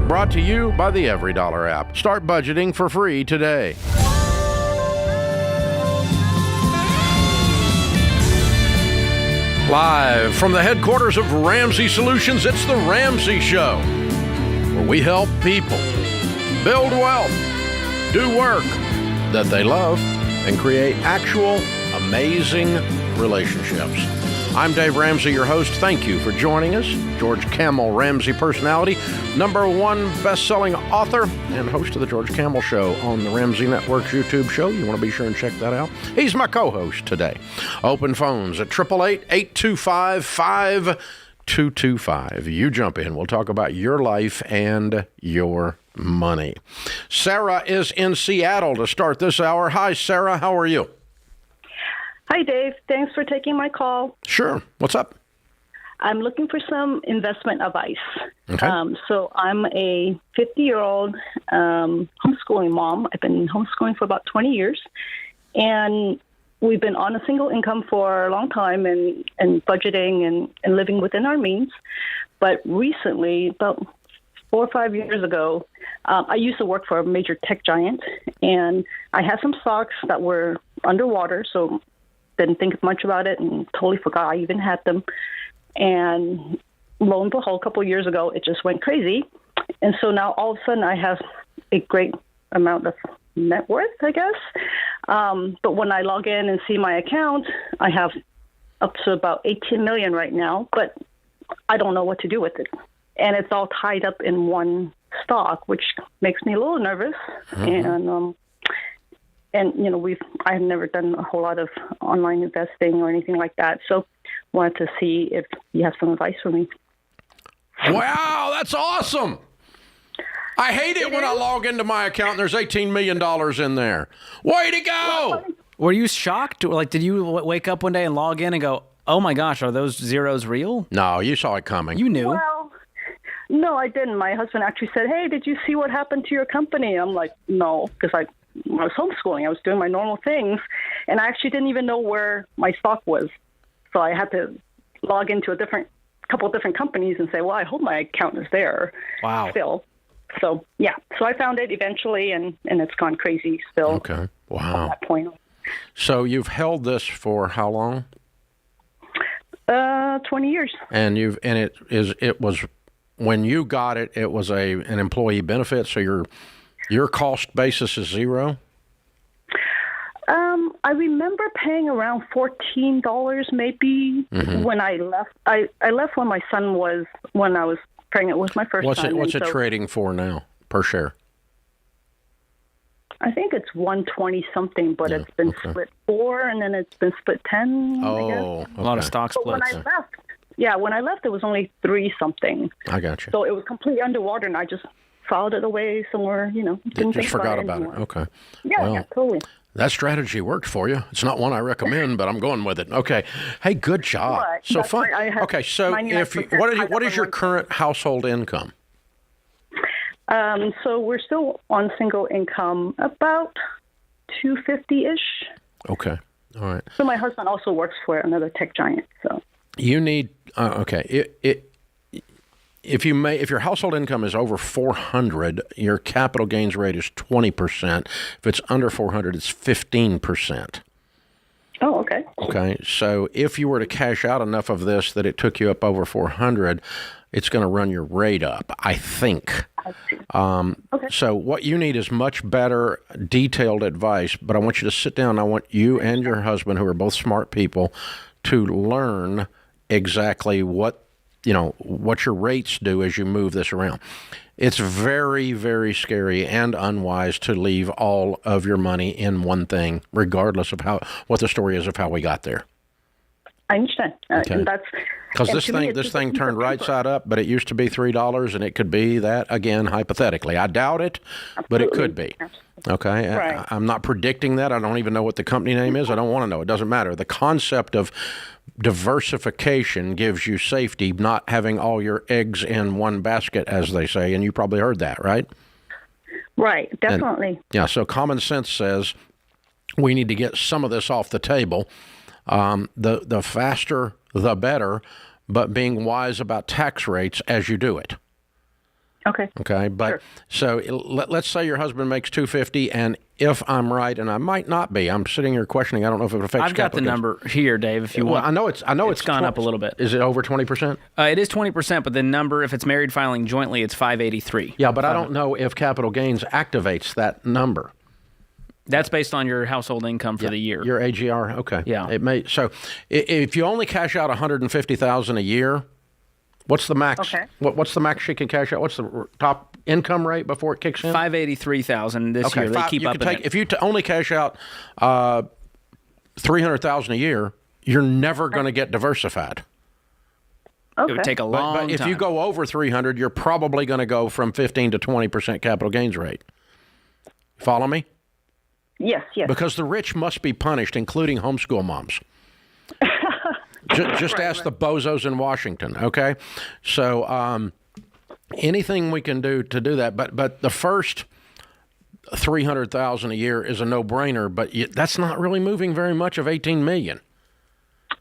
Brought to you by the EveryDollar app. Start budgeting for free today. Live from the headquarters of Ramsey Solutions, it's The Ramsey Show, where we help people build wealth, do work that they love, and create actual amazing relationships. I'm Dave Ramsey, your host. Thank you for joining us. George Kamel, Ramsey personality, #1 best-selling author, and host of the George Kamel Show on the Ramsey Network's YouTube show. You want to be sure and check that out. He's my co-host today. Open phones at 888-825-5225. You jump in. We'll talk about your life and your money. Sarah is in Seattle to start this hour. Hi, Sarah. How are you? Hi, Dave. Thanks for taking my call. Sure. What's up? I'm looking for some investment advice. Okay. So I'm a 50-year-old homeschooling mom. I've been homeschooling for about 20 years. And we've been on a single income for a long time and budgeting and living within our means. But recently, about 4 or 5 years ago, I used to work for a major tech giant. And I had some stocks that were underwater, so didn't think much about it and totally forgot I even had them. And lo and behold, a couple of years ago, it just went crazy. And so now all of a sudden I have a great amount of net worth, I guess. But when I log in and see my account, I have up to about 18 million right now, but I don't know what to do with it. And it's all tied up in one stock, which makes me a little nervous. Mm-hmm. And you know, I've never done a whole lot of online investing or anything like that. So wanted to see if you have some advice for me. Wow, that's awesome. I hate it when I log into my account and there's $18 million in there. Way to go. Were you shocked? Like, did you wake up one day and log in and go, oh my gosh, are those zeros real? No, you saw it coming. You knew. Well, no, I didn't. My husband actually said, hey, did you see what happened to your company? I'm like, no, because I was homeschooling. I was doing my normal things, and I actually didn't even know where my stock was. So I had to log into a couple of different companies and say, well, I hope my account is there. Wow. Still. So, yeah. So I found it eventually, and it's gone crazy still. Okay. Wow. At that point. So you've held this for how long? 20 years. And it was when you got it, it was an employee benefit, so your cost basis is zero? I remember paying around $14 maybe when I left. I left when my son when I was pregnant with my first son. What's it trading for now per share? I think it's 120 something, but it's been split 4 and then it's been split 10. Oh, I guess. okay. A lot of stock splits. But when I left, it was only 3 something. I got you. So it was completely underwater, and I just filed it away somewhere, didn't just forgot about it. Anymore. Okay. Yeah, totally. That strategy worked for you. It's not one I recommend, but I'm going with it. Okay. Hey, good job. Right. So fun. Okay, so what is your current household income? So we're still on single income, about $250-ish. Okay. All right. So my husband also works for another tech giant. So you need if your household income is over 400, your capital gains rate is 20%. If it's under 400, it's 15%. Oh, okay. Okay. So if you were to cash out enough of this that it took you up over 400, it's going to run your rate up, I think. Okay. So what you need is much better detailed advice, but I want you to sit down. I want you and your husband, who are both smart people, to learn exactly what your rates do as you move this around. It's very, very scary and unwise to leave all of your money in one thing, regardless of what the story is of how we got there. I understand. Okay. Because this thing turned right side up, but it used to be $3, and it could be that again, hypothetically. I doubt it, but it could be. Okay? Right. I'm not predicting that. I don't even know what the company name is. I don't want to know. It doesn't matter. The concept of diversification gives you safety, not having all your eggs in one basket, as they say, and you probably heard that, right? Right, definitely. So common sense says we need to get some of this off the table. The faster, the better, but being wise about tax rates as you do it. Okay. Okay, but so let's say your husband makes 250, and if I'm right, and I might not be, I'm sitting here questioning. I don't know if it affects. I've got the number here, Dave. If you want, I know it's gone up a little bit. Is it over 20%? It is 20%, but the number, if it's married filing jointly, it's 583. Yeah, but I don't know if capital gains activates that number. That's based on your household income for the year. Your AGR, okay. Yeah. It may. So if you only cash out $150,000 a year. What's the max? Okay. What's the max she can cash out? What's the top income rate before it kicks in? $583,000 this year. They keep up. If you only cash out $300,000 a year, you're never going to get diversified. Okay. It would take a long time. But if you go over 300, you're probably going to go from 15 to 20% capital gains rate. Follow me? Yes. Because the rich must be punished, including homeschool moms. Just ask the bozos in Washington, okay? So anything we can do to do that, but the first $300,000 a year is a no-brainer, but that's not really moving very much of $18 million.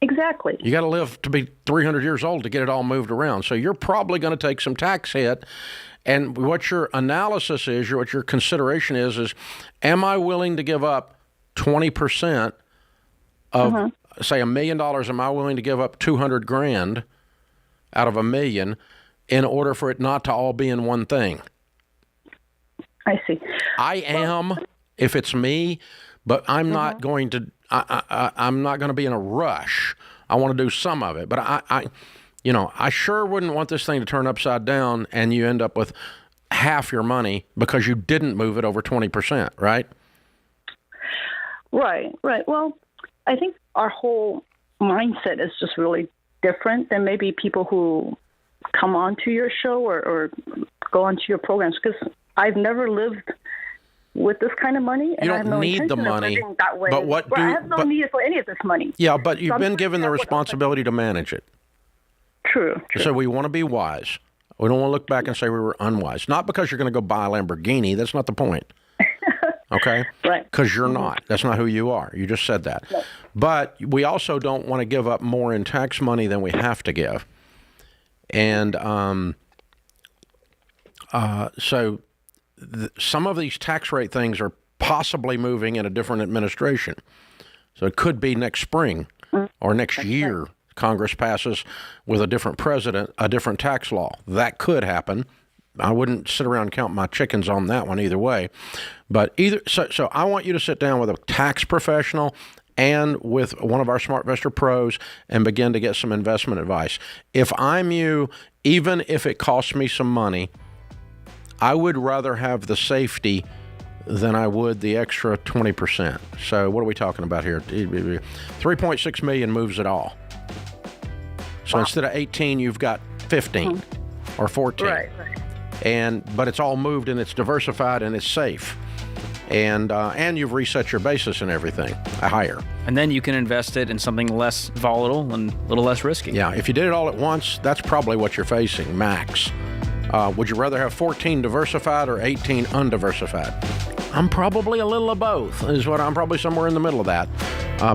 Exactly. You got to live to be 300 years old to get it all moved around. So you're probably going to take some tax hit. And what your analysis is, what your consideration is am I willing to give up 20% of, say, $1 million? Am I willing to give up $200,000 out of $1 million in order for it not to all be in one thing? I see. I am, if it's me, but I'm not going to. I'm not going to be in a rush. I want to do some of it, but I sure wouldn't want this thing to turn upside down and you end up with half your money because you didn't move it over 20%, right? Right. Well, I think our whole mindset is just really different than maybe people who come onto your show or go onto your programs, because I've never lived with this kind of money, and I have no need the intention of money, living that way. but I have no need for any of this money. Yeah, but you've been given the responsibility to manage it. True. So we want to be wise. We don't want to look back and say we were unwise. Not because you're going to go buy a Lamborghini. That's not the point. Okay? Right. Because you're not. That's not who you are. You just said that. Right. But we also don't want to give up more in tax money than we have to give. And so some of these tax rate things are possibly moving in a different administration. So it could be next spring or next year. Congress passes with a different president, a different tax law. That could happen. I wouldn't sit around and count my chickens on that one either way. But so I want you to sit down with a tax professional and with one of our SmartVestor pros and begin to get some investment advice. If I'm you, even if it costs me some money, I would rather have the safety than I would the extra 20%. So what are we talking about here? 3.6 million moves it all. So instead of 18, you've got 15 or 14. Right. But it's all moved and it's diversified and it's safe. And you've reset your basis and everything higher. And then you can invest it in something less volatile and a little less risky. Yeah, if you did it all at once, that's probably what you're facing, max. Would you rather have 14 diversified or 18 undiversified? I'm probably a little of both, I'm probably somewhere in the middle of that.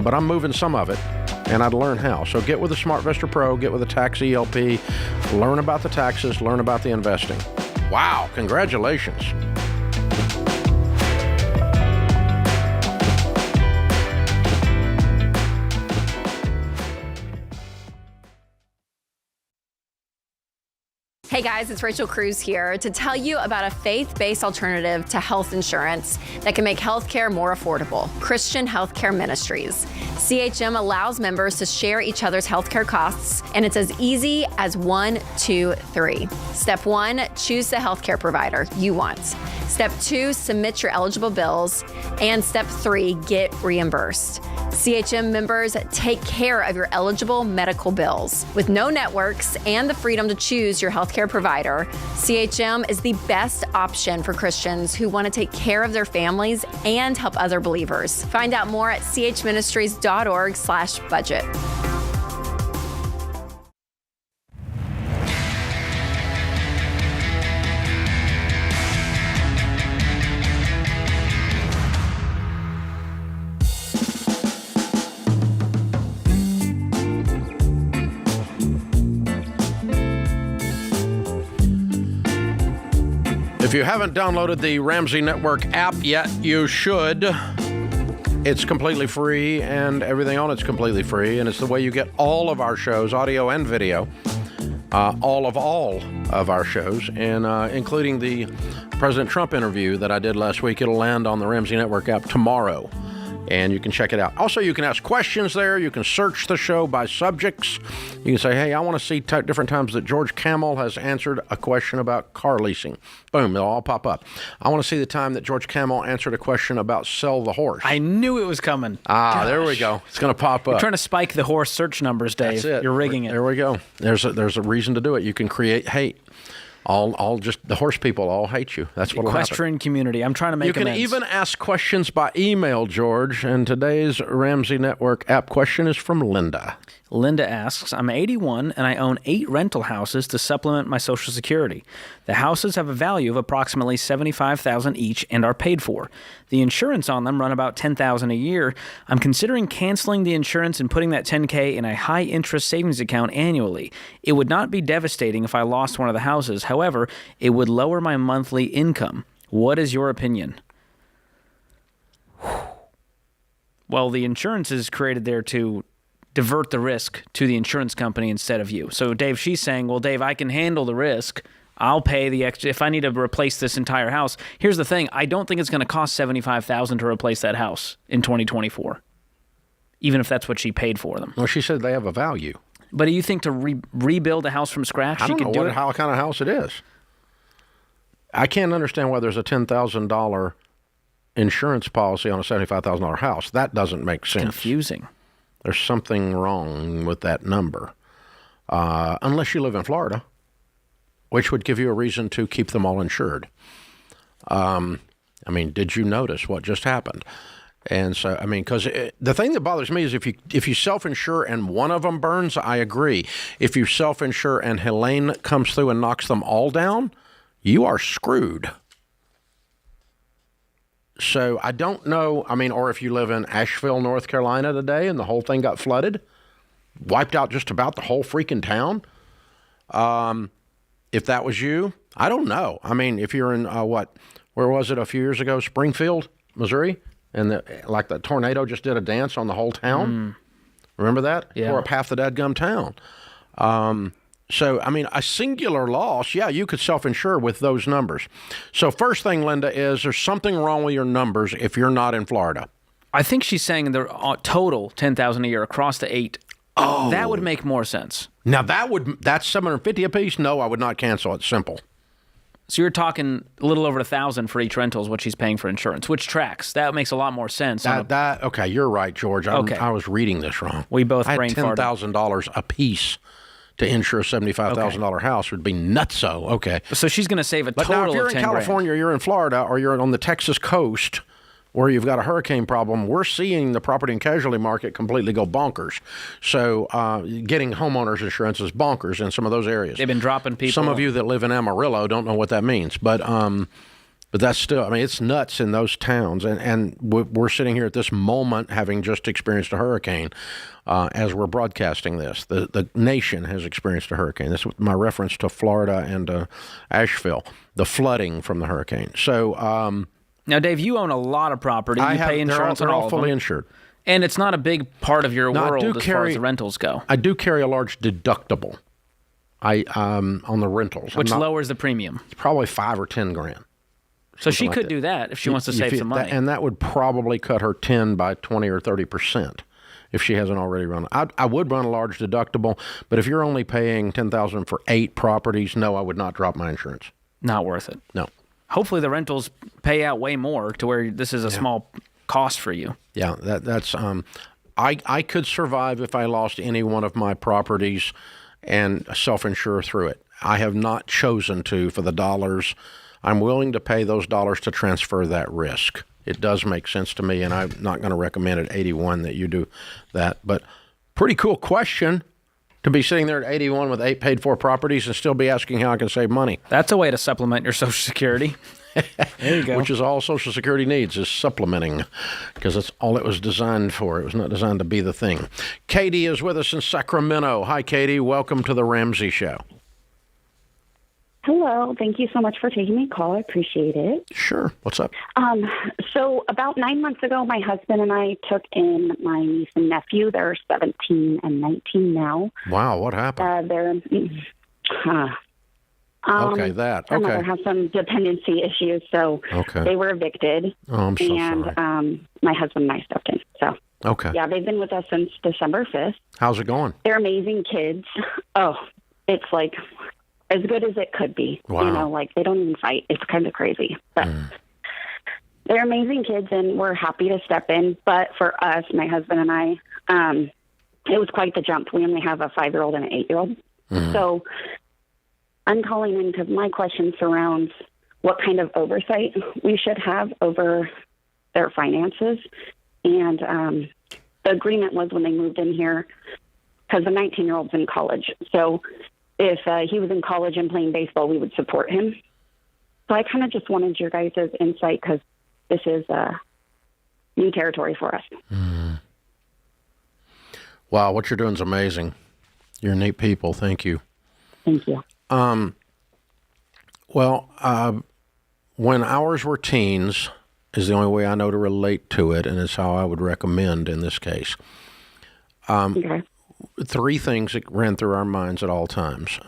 But I'm moving some of it, and I'd learn how. So get with a SmartVestor Pro, get with a tax ELP, learn about the taxes, learn about the investing. Wow, congratulations. Hey guys, it's Rachel Cruz here to tell you about a faith-based alternative to health insurance that can make healthcare more affordable, Christian Healthcare Ministries. CHM allows members to share each other's healthcare costs, and it's as easy as 1, 2, 3. Step 1, choose the healthcare provider you want. Step 2, submit your eligible bills. And Step 3, get reimbursed. CHM members take care of your eligible medical bills. With no networks and the freedom to choose your healthcare provider, CHM is the best option for Christians who want to take care of their families and help other believers. Find out more at chministries.org/budget. If you haven't downloaded the Ramsey Network app yet, you should. It's completely free, and everything on it's completely free, and it's the way you get all of our shows, audio and video, all of our shows, and including the President Trump interview that I did last week. It'll land on the Ramsey Network app tomorrow, and you can check it out. Also, you can ask questions there. You can search the show by subjects. You can say, hey, I want to see different times that George Kamel has answered a question about car leasing. Boom, it'll all pop up. I want to see the time that George Kamel answered a question about sell the horse. I knew it was coming. There we go. It's going to pop up. You're trying to spike the horse search numbers, Dave. That's it. You're rigging it. There we go. There's a reason to do it. You can create hate. All just the horse people all hate you. That's what will happen. Equestrian community. I'm trying to make You can amends. even ask questions by email, George. And today's Ramsey Network app question is from Linda. Linda asks, I'm 81 and I own 8 rental houses to supplement my Social Security. The houses have a value of approximately $75,000 each and are paid for. The insurance on them run about $10,000 a year. I'm considering canceling the insurance and putting that $10K in a high-interest savings account annually. It would not be devastating if I lost one of the houses. However, it would lower my monthly income. What is your opinion? Well, the insurance is created there to divert the risk to the insurance company instead of you. So, Dave, she's saying, well, Dave, I can handle the risk. I'll pay the extra. If I need to replace this entire house, here's the thing. I don't think it's going to cost $75,000 to replace that house in 2024, even if that's what she paid for them. Well, she said they have a value. But do you think to rebuild a house from scratch, I she don't could know do what it? how kind of house it is. I can't understand why there's a $10,000 insurance policy on a $75,000 house. That doesn't make sense. Confusing. There's something wrong with that number. Unless you live in Florida, which would give you a reason to keep them all insured. Did you notice what just happened? And so, because the thing that bothers me is if you self-insure and one of them burns, I agree. If you self-insure and Helene comes through and knocks them all down, you are screwed. So I don't know, or if you live in Asheville, North Carolina today and the whole thing got flooded, wiped out just about the whole freaking town. If that was you, I don't know. If you're in, where was it a few years ago? Springfield, Missouri? And the tornado just did a dance on the whole town. Remember that? Yeah. Tore up half the dadgum town. A singular loss, yeah, you could self-insure with those numbers. So first thing, Linda, is there's something wrong with your numbers if you're not in Florida. I think she's saying the total $10,000 a year across the 8. Oh. That would make more sense. Now, that's $750 a piece? No, I would not cancel it. Simple. So you're talking a little over $1,000 for each rental is what she's paying for insurance, which tracks. That makes a lot more sense. Okay, you're right, George. Okay. I was reading this wrong. We both I had brain farted. $10,000 a piece to insure a $75,000 house would be nutso. Okay. So she's going to save a But total now if you're of in $10,000. California, or you're in Florida, or you're on the Texas coast where you've got a hurricane problem, we're seeing the property and casualty market completely go bonkers. So getting homeowners insurance is bonkers in some of those areas. They've been dropping people. Some of you that live in Amarillo don't know what that means, but that's still, it's nuts in those towns. And we're sitting here at this moment having just experienced a hurricane as we're broadcasting this. The nation has experienced a hurricane. This is my reference to Florida and Asheville, the flooding from the hurricane. So now, Dave, you own a lot of property. You pay insurance they're on all all fully of them. insured. And it's not a big part of your Now, world as far as the rentals go. I do carry a large deductible on the rentals. Which lowers the premium. It's probably $5,000 or $10,000. So she could do that if she wants to save some money. And that would probably cut her 10 by 20 or 30% if she hasn't already run. I would run a large deductible, but if you're only paying $10,000 for 8 properties, no, I would not drop my insurance. Not worth it. No. Hopefully the rentals pay out way more to where this is a small cost for you. Yeah, that's I could survive if I lost any one of my properties and self-insure through it. I have not chosen to for the dollars. I'm willing to pay those dollars to transfer that risk. It does make sense to me, and I'm not going to recommend at 81 that you do that. But pretty cool question to be sitting there at 81 with 8 paid-for properties and still be asking how I can save money. That's a way to supplement your Social Security. There you go. Which is all Social Security needs, is supplementing, because that's all it was designed for. It was not designed to be the thing. Katie is with us in Sacramento. Hi, Katie. Welcome to the Ramsey Show. Hello. Thank you so much for taking my call. I appreciate it. Sure. What's up? So about 9 months ago, my husband and I took in my niece and nephew. They're 17 and 19 now. Wow. What happened? Okay, that. Our Okay. mother has some dependency issues, so Okay. they were evicted. Oh, I'm so sorry. And my husband and I stepped in. So, Okay. yeah, they've been with us since December 5th. How's it going? They're amazing kids. Oh, it's like as good as it could be. Wow. You know, like they don't even fight. It's kind of crazy. But they're amazing kids, and we're happy to step in. But for us, my husband and I, it was quite the jump. We only have a 5-year-old and an 8-year-old. So I'm calling in because my question surrounds what kind of oversight we should have over their finances. And the agreement was when they moved in here, because the 19-year-old's in college. So if he was in college and playing baseball, we would support him. So I kind of just wanted your guys' insight because this is new territory for us. Wow, what you're doing is amazing. You're neat people. Thank you. Thank you. When ours were teens is the only way I know to relate to it, and it's how I would recommend in this case. Okay. 3 things that ran through our minds at all times.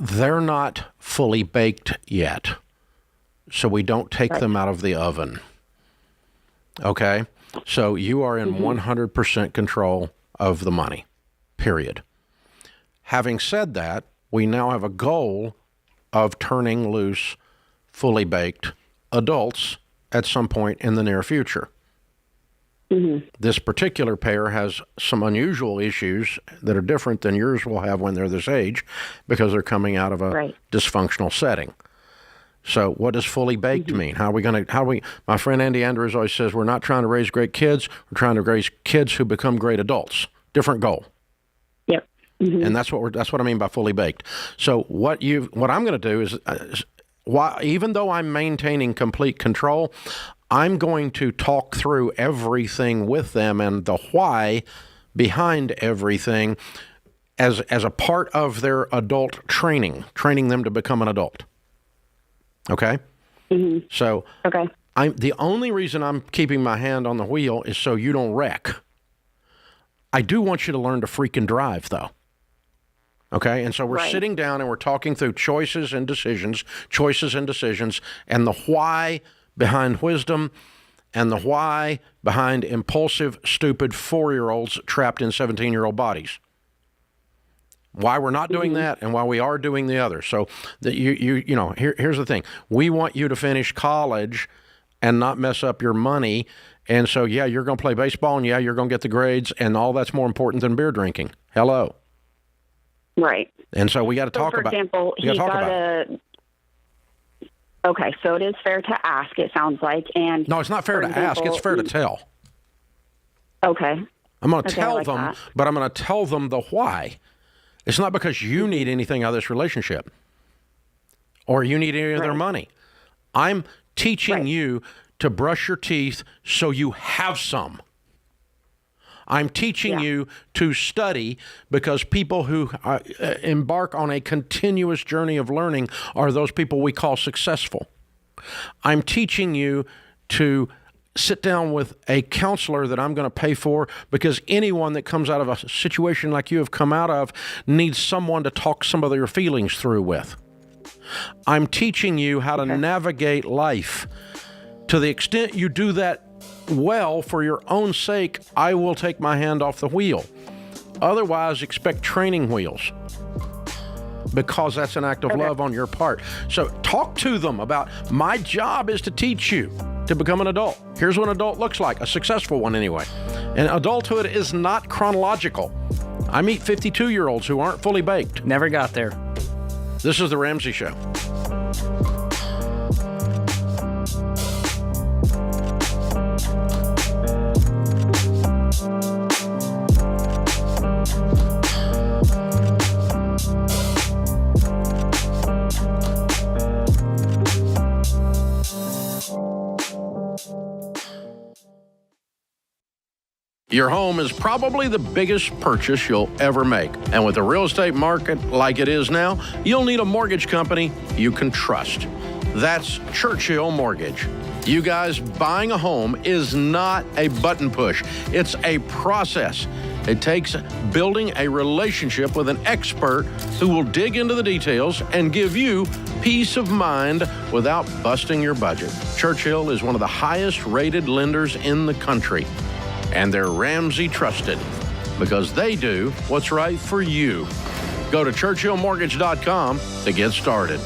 They're not fully baked yet, so we don't take them out of the oven. Okay? So you are in 100% control of the money, period. Having said that, we now have a goal of turning loose fully baked adults at some point in the near future. This particular pair has some unusual issues that are different than yours will have when they're this age because they're coming out of a dysfunctional setting. So what does fully baked mean? My friend Andy Andrews always says, we're not trying to raise great kids. We're trying to raise kids who become great adults. Different goal. Yep. And that's what I mean by fully baked. So what I'm going to do is, even though I'm maintaining complete control, I'm going to talk through everything with them and the why behind everything as a part of their adult training them to become an adult. Okay? So the only reason I'm keeping my hand on the wheel is so you don't wreck. I do want you to learn to freaking drive, though. Okay? And so we're sitting down and we're talking through choices and decisions, and the why behind wisdom and the why behind impulsive, stupid 4-year-olds trapped in 17-year-old bodies. Why we're not doing that and why we are doing the other. So here's the thing. We want you to finish college and not mess up your money. And so, yeah, you're going to play baseball and, yeah, you're going to get the grades, and all that's more important than beer drinking. Hello. Right. And so we got to talk about it. For example, he got Okay, so it is fair to ask, it sounds like. And no, it's not fair to ask. It's fair to tell. Okay. I'm going to tell them, but I'm going to tell them the why. It's not because you need anything out of this relationship or you need any of their money. I'm teaching you to brush your teeth so you have some. I'm teaching you to study because people who embark on a continuous journey of learning are those people we call successful. I'm teaching you to sit down with a counselor that I'm going to pay for because anyone that comes out of a situation like you have come out of needs someone to talk some of their feelings through with. I'm teaching you how to navigate life. To the extent you do that well, for your own sake, I will take my hand off the wheel. Otherwise, expect training wheels because that's an act of love on your part. So talk to them about, my job is to teach you to become an adult. Here's what an adult looks like, a successful one anyway. And adulthood is not chronological. I meet 52-year-olds who aren't fully baked. Never got there. This is The Ramsey Show. Your home is probably the biggest purchase you'll ever make. And with the real estate market like it is now, you'll need a mortgage company you can trust. That's Churchill Mortgage. You guys, buying a home is not a button push. It's a process. It takes building a relationship with an expert who will dig into the details and give you peace of mind without busting your budget. Churchill is one of the highest rated lenders in the country, and they're Ramsey trusted because they do what's right for you. Go to churchillmortgage.com to get started.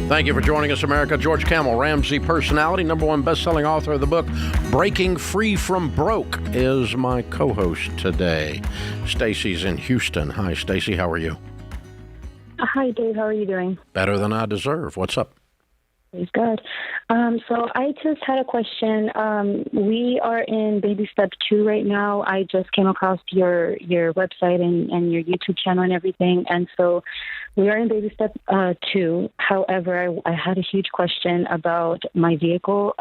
Thank you for joining us, America. George Kamel, Ramsey personality, #1 best-selling author of the book Breaking Free from Broke, is my co-host today. Stacy's in Houston. Hi, Stacy. How are you? Hi, Dave. How are you doing? Better than I deserve. What's up? Praise God. So I just had a question. We are in baby step 2 right now. I just came across your website and your YouTube channel and everything. And so we are in baby step 2. However, I had a huge question about my vehicle.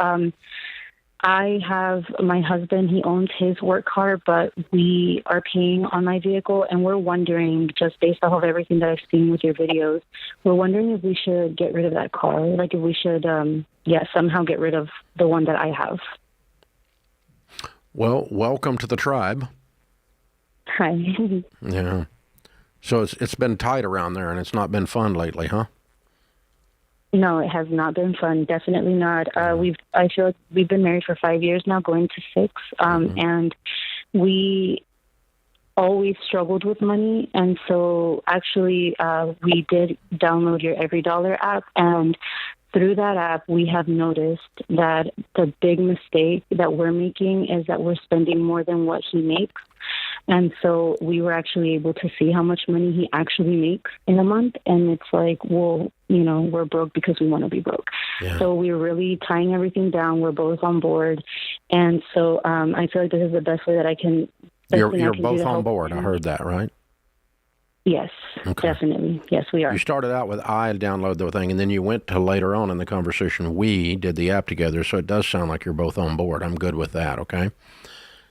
I have my husband, he owns his work car, but we are paying on my vehicle, and we're wondering, just based off of everything that I've seen with your videos, we're wondering if we should get rid of that car, like if we should, somehow get rid of the one that I have. Well, welcome to the tribe. Hi. Yeah. So it's been tight around there, and it's not been fun lately, huh? No, it has not been fun. Definitely not. I feel like we've been married for 5 years now, going to 6. And we always struggled with money. And so actually, we did download your Every Dollar app. And through that app, we have noticed that the big mistake that we're making is that we're spending more than what he makes. And so we were actually able to see how much money he actually makes in a month. And it's like, well, we're broke because we want to be broke. Yeah. So we're really tying everything down. We're both on board. And so I feel like this is the best way that I can. You're both on board. I heard that, right? Yes, okay. Definitely. Yes, we are. You started out with I download the thing, and then you went to later on in the conversation, we did the app together. So it does sound like you're both on board. I'm good with that, okay?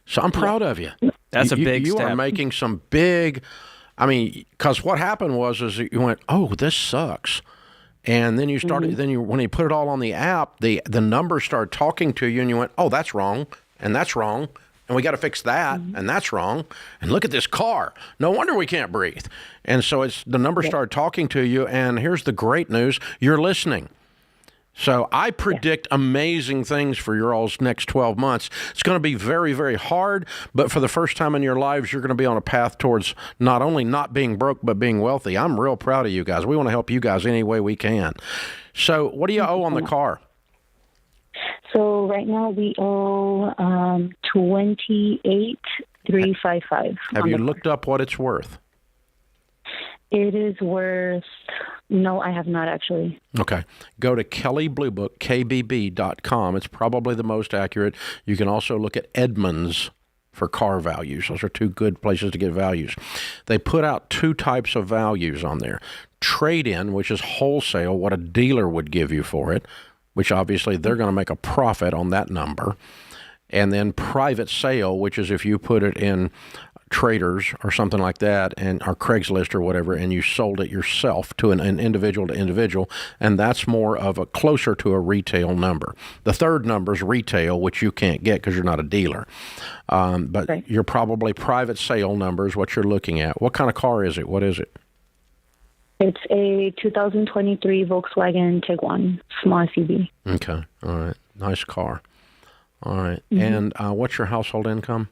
So I'm proud of you. That's a big step. You are making some big, because what happened was you went, oh, this sucks. And then you started, when you put it all on the app, the numbers started talking to you, and you went, oh, that's wrong, and that's wrong, and we got to fix that, and that's wrong, and look at this car. No wonder we can't breathe. And so the numbers started talking to you, and here's the great news, you're listening. So I predict amazing things for your all's next 12 months. It's going to be very, very hard, but for the first time in your lives, you're going to be on a path towards not only not being broke, but being wealthy. I'm real proud of you guys. We want to help you guys any way we can. So what do you owe on the car? So right now we owe $28,355. Have you looked up what it's worth? It is worth, no, I have not actually. Okay. Go to Kelley Blue Book, KBB.com. It's probably the most accurate. You can also look at Edmunds for car values. Those are 2 good places to get values. They put out 2 types of values on there. Trade-in, which is wholesale, what a dealer would give you for it, which obviously they're going to make a profit on that number. And then private sale, which is if you put it in Traders or something like that, or Craigslist or whatever, and you sold it yourself to an individual to individual, and that's more of a closer to a retail number. The third number is retail, which you can't get because you're not a dealer. But right. You're probably private sale numbers, what you're looking at. What kind of car is it? What is it? It's a 2023 Volkswagen Tiguan, small SUV. Okay. All right. Nice car. All right. And what's your household income?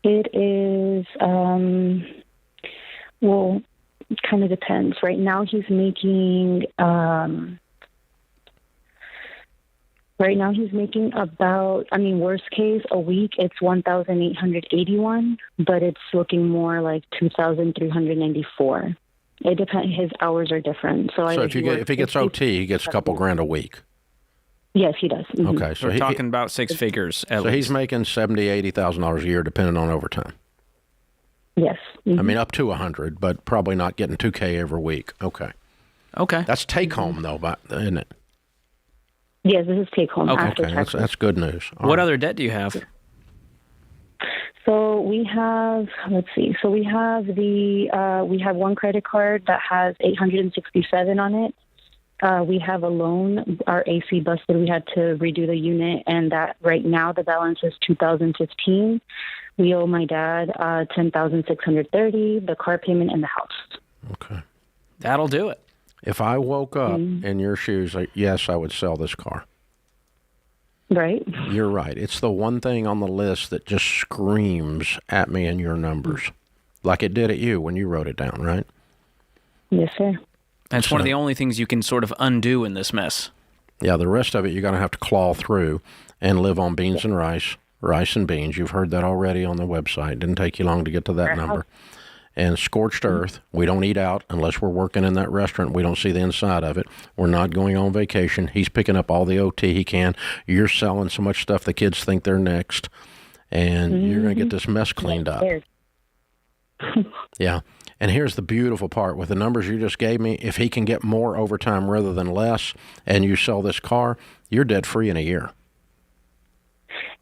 It is, well, it kind of depends. Right now he's making, about, worst case, a week it's 1,881, but it's looking more like 2,394. It depends. His hours are different. So if he gets OT, he gets a couple grand a week. Yes, he does. Mm-hmm. Okay, so we're talking about six figures. So he's making $70,000-$80,000 a year, depending on overtime. Yes. Mm-hmm. I mean, up to 100, but probably not getting $2K every week. Okay. That's take home though, isn't it? Yes, this is take home. Okay, that's good news. What other debt do you have? So we have, let's see. So we have we have one credit card that has 867 on it. We have a loan. Our AC busted. We had to redo the unit, and that right now the balance is 2015. We owe my dad 10,630. The car payment and the house. Okay, that'll do it. If I woke up in your shoes, yes, I would sell this car. Right. You're right. It's the one thing on the list that just screams at me in your numbers, like it did at you when you wrote it down, right? Yes, sir. That's one of the only things you can sort of undo in this mess. Yeah, the rest of it you're going to have to claw through and live on beans and rice and beans. You've heard that already on the website. Didn't take you long to get to that number. And scorched earth. We don't eat out unless we're working in that restaurant. We don't see the inside of it. We're not going on vacation. He's picking up all the OT he can. You're selling so much stuff the kids think they're next. And you're going to get this mess cleaned up. Yeah. And here's the beautiful part. With the numbers you just gave me, if he can get more overtime rather than less, and you sell this car, you're debt-free in a year.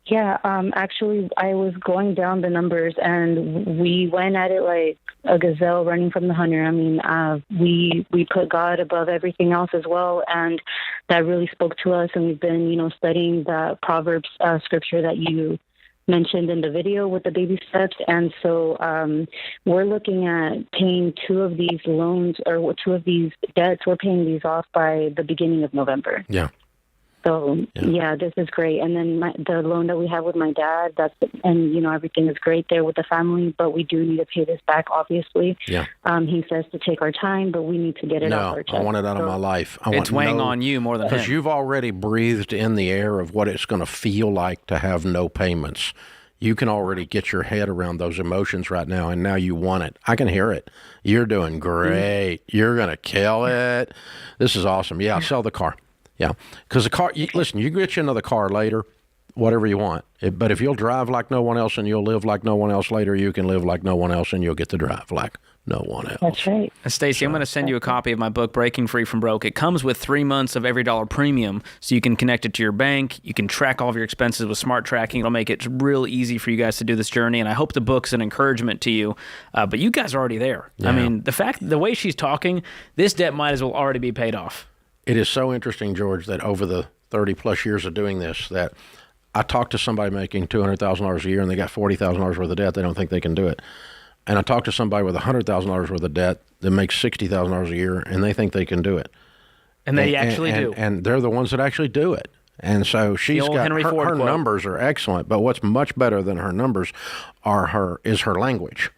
Yeah, actually, I was going down the numbers, and we went at it like a gazelle running from the hunter. I mean, we put God above everything else as well, and that really spoke to us. And we've been, studying the Proverbs scripture that you mentioned in the video with the baby steps. And so we're looking at paying two of these loans or two of these debts. We're paying these off by the beginning of November. Yeah. So, yeah, this is great. And then the loan that we have with my dad, everything is great there with the family, but we do need to pay this back, obviously. Yeah. He says to take our time, but we need to get it off our chest. I want it out of my life. It's weighing on you more than him. Because you've already breathed in the air of what it's going to feel like to have no payments. You can already get your head around those emotions right now, and now you want it. I can hear it. You're doing great. You're going to kill it. This is awesome. Yeah, sell the car. Yeah, because the car, listen, you can get you another car later, whatever you want. But if you'll drive like no one else and you'll live like no one else later, you can live like no one else and you'll get to drive like no one else. That's right. Stacey, I'm going to send you a copy of my book, Breaking Free from Broke. It comes with 3 months of every dollar premium, so you can connect it to your bank. You can track all of your expenses with smart tracking. It'll make it real easy for you guys to do this journey, and I hope the book's an encouragement to you. But you guys are already there. Yeah. I mean, the way she's talking, this debt might as well already be paid off. It is so interesting, George, that over the 30-plus years of doing this, that I talked to somebody making $200,000 a year and they got $40,000 worth of debt. They don't think they can do it. And I talked to somebody with $100,000 worth of debt that makes $60,000 a year and they think they can do it. And they actually do. And they're the ones that actually do it. And so she's got her numbers are excellent, but what's much better than her numbers is her language.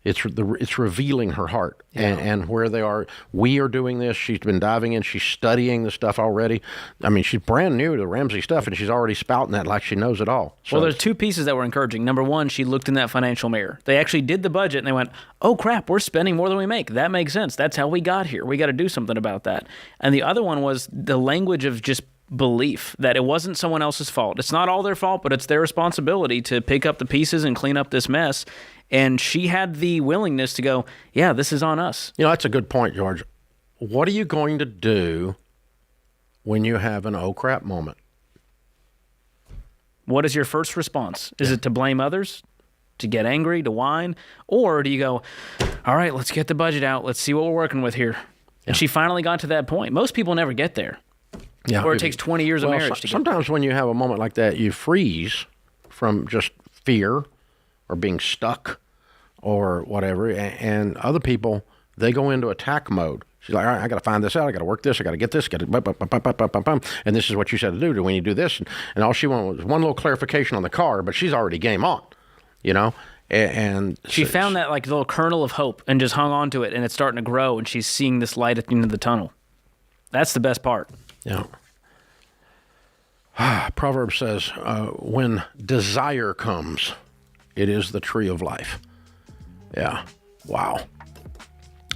It's revealing her heart and where they are. We are doing this. She's been diving in. She's studying the stuff already. I mean, she's brand new to Ramsey stuff, and she's already spouting that like she knows it all. So, well, there's two pieces that were encouraging. Number one, she looked in that financial mirror. They actually did the budget, and they went, oh, crap, we're spending more than we make. That makes sense. That's how we got here. We got to do something about that. And the other one was the language of just belief that it wasn't someone else's fault. It's not all their fault, but it's their responsibility to pick up the pieces and clean up this mess. And she had the willingness to go, yeah, this is on us. That's a good point, George. What are you going to do when you have an oh crap moment? What is your first response? Is it to blame others, to get angry, to whine? Or do you go, all right, let's get the budget out. Let's see what we're working with here. And she finally got to that point. Most people never get there. Yeah, or it takes 20 years of marriage to get sometimes when you have a moment like that, you freeze from just fear or being stuck or whatever. And other people, they go into attack mode. She's like, all right, I got to find this out. I got to work this. I got to get this. And this is what you said to do when you do this. And all she wanted was one little clarification on the car, but she's already game on, And she found that like little kernel of hope and just hung on to it, and it's starting to grow, and she's seeing this light at the end of the tunnel. That's the best part. Yeah. Proverbs says, when desire comes, it is the tree of life. Yeah. Wow.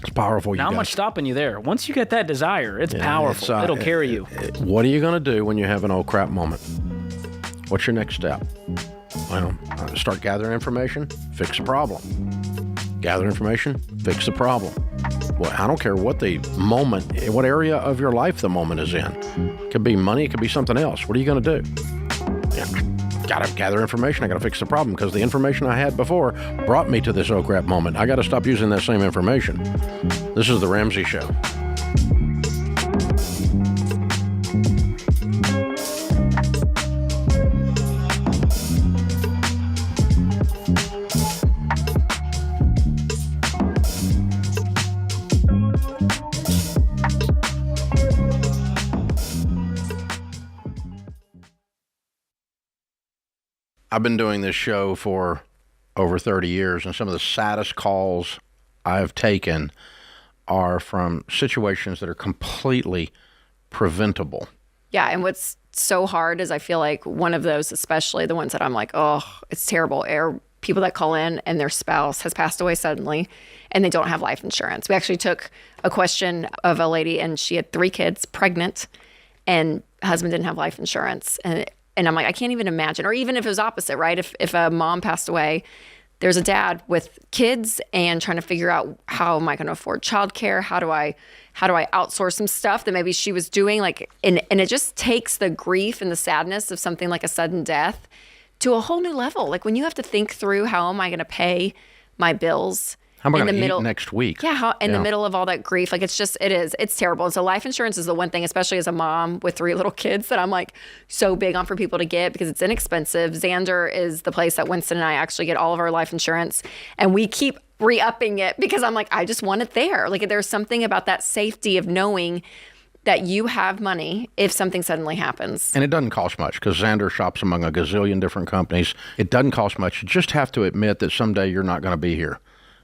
It's powerful. Not much stopping you there. Once you get that desire, it's powerful. It'll carry you. What are you going to do when you have an oh crap moment? What's your next step? Well, start gathering information, fix the problem. Gather information, fix the problem. Well, I don't care what the moment, what area of your life the moment is in. It could be money, it could be something else. What are you going to do? Yeah, got to gather information. I got to fix the problem because the information I had before brought me to this oh crap moment. I got to stop using that same information. This is the Ramsey Show. I've been doing this show for over 30 years, and some of the saddest calls I've taken are from situations that are completely preventable. Yeah, and what's so hard is I feel like one of those, especially the ones that I'm like, oh, it's terrible, are people that call in and their spouse has passed away suddenly and they don't have life insurance. We actually took a question of a lady, and she had 3 kids, pregnant, and husband didn't have life insurance. And I'm like, I can't even imagine. Or even if it was opposite, right? If a mom passed away, there's a dad with kids and trying to figure out, how am I going to afford childcare? How do I outsource some stuff that maybe she was doing? And it just takes the grief and the sadness of something like a sudden death to a whole new level. Like when you have to think through, how am I going to pay my bills? How am I going to eat next week? Yeah, in the middle of all that grief. Like it's terrible. And so life insurance is the one thing, especially as a mom with 3 little kids, that I'm like so big on for people to get because it's inexpensive. Xander is the place that Winston and I actually get all of our life insurance. And we keep re-upping it because I'm like, I just want it there. Like there's something about that safety of knowing that you have money if something suddenly happens. And it doesn't cost much because Xander shops among a gazillion different companies. It doesn't cost much. You just have to admit that someday you're not going to be here.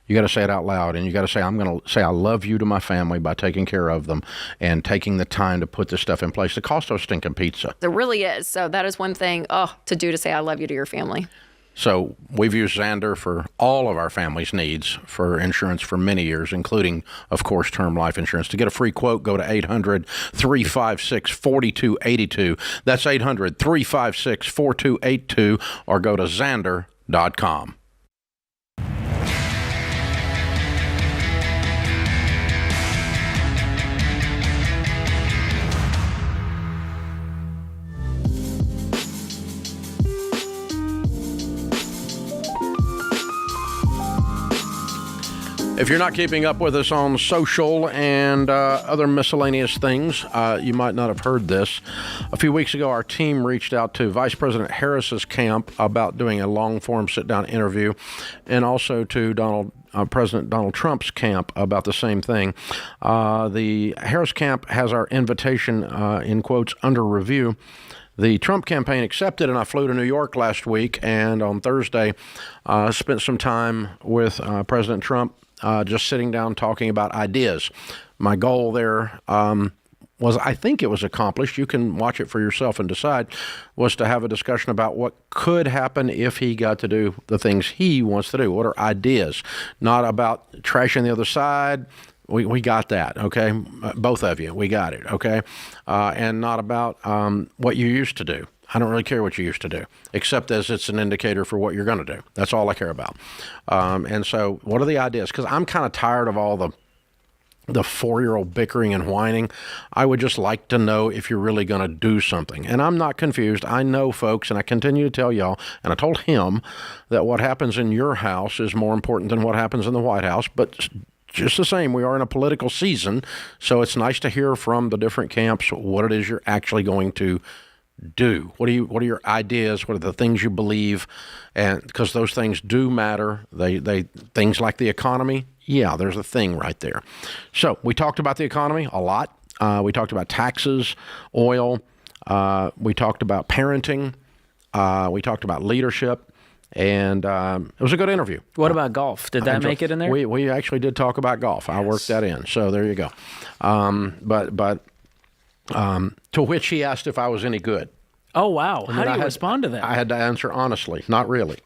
You got to say it out loud, and you got to say, I'm going to say I love you to my family by taking care of them and taking the time to put this stuff in place. It costs us stinking pizza. There really is. So that is one thing to do, to say I love you to your family. So we've used Xander for all of our family's needs for insurance for many years, including, of course, term life insurance. To get a free quote, go to 800-356-4282. That's 800-356-4282, or go to Xander.com. If you're not keeping up with us on social and other miscellaneous things, you might not have heard this. A few weeks ago, our team reached out to Vice President Harris's camp about doing a long-form sit-down interview, and also to President Donald Trump's camp about the same thing. The Harris camp has our invitation, in quotes, under review. The Trump campaign accepted, and I flew to New York last week, and on Thursday spent some time with President Trump, just sitting down talking about ideas. My goal there was, I think it was accomplished, you can watch it for yourself and decide, was to have a discussion about what could happen if he got to do the things he wants to do. What are ideas? Not about trashing the other side. We got that, okay? Both of you, we got it, okay? And not about what you used to do. I don't really care what you used to do, except as it's an indicator for what you're going to do. That's all I care about. And so what are the ideas? Because I'm kind of tired of all the 4-year-old bickering and whining. I would just like to know if you're really going to do something. And I'm not confused. I know, folks, and I continue to tell y'all, and I told him that what happens in your house is more important than what happens in the White House. But just the same, we are in a political season, so it's nice to hear from the different camps what it is you're actually going to do. What are your ideas? What are the things you believe? And because those things do matter. They things like the economy. Yeah, there's a thing right there. So we talked about the economy a lot. We talked about taxes, oil. We talked about parenting. We talked about leadership. And it was a good interview. What about golf? Did that make it in there? We actually did talk about golf. I worked that in. So there you go. To which he asked if I was any good. Oh, wow. How do you respond to that? I had to answer honestly, not really.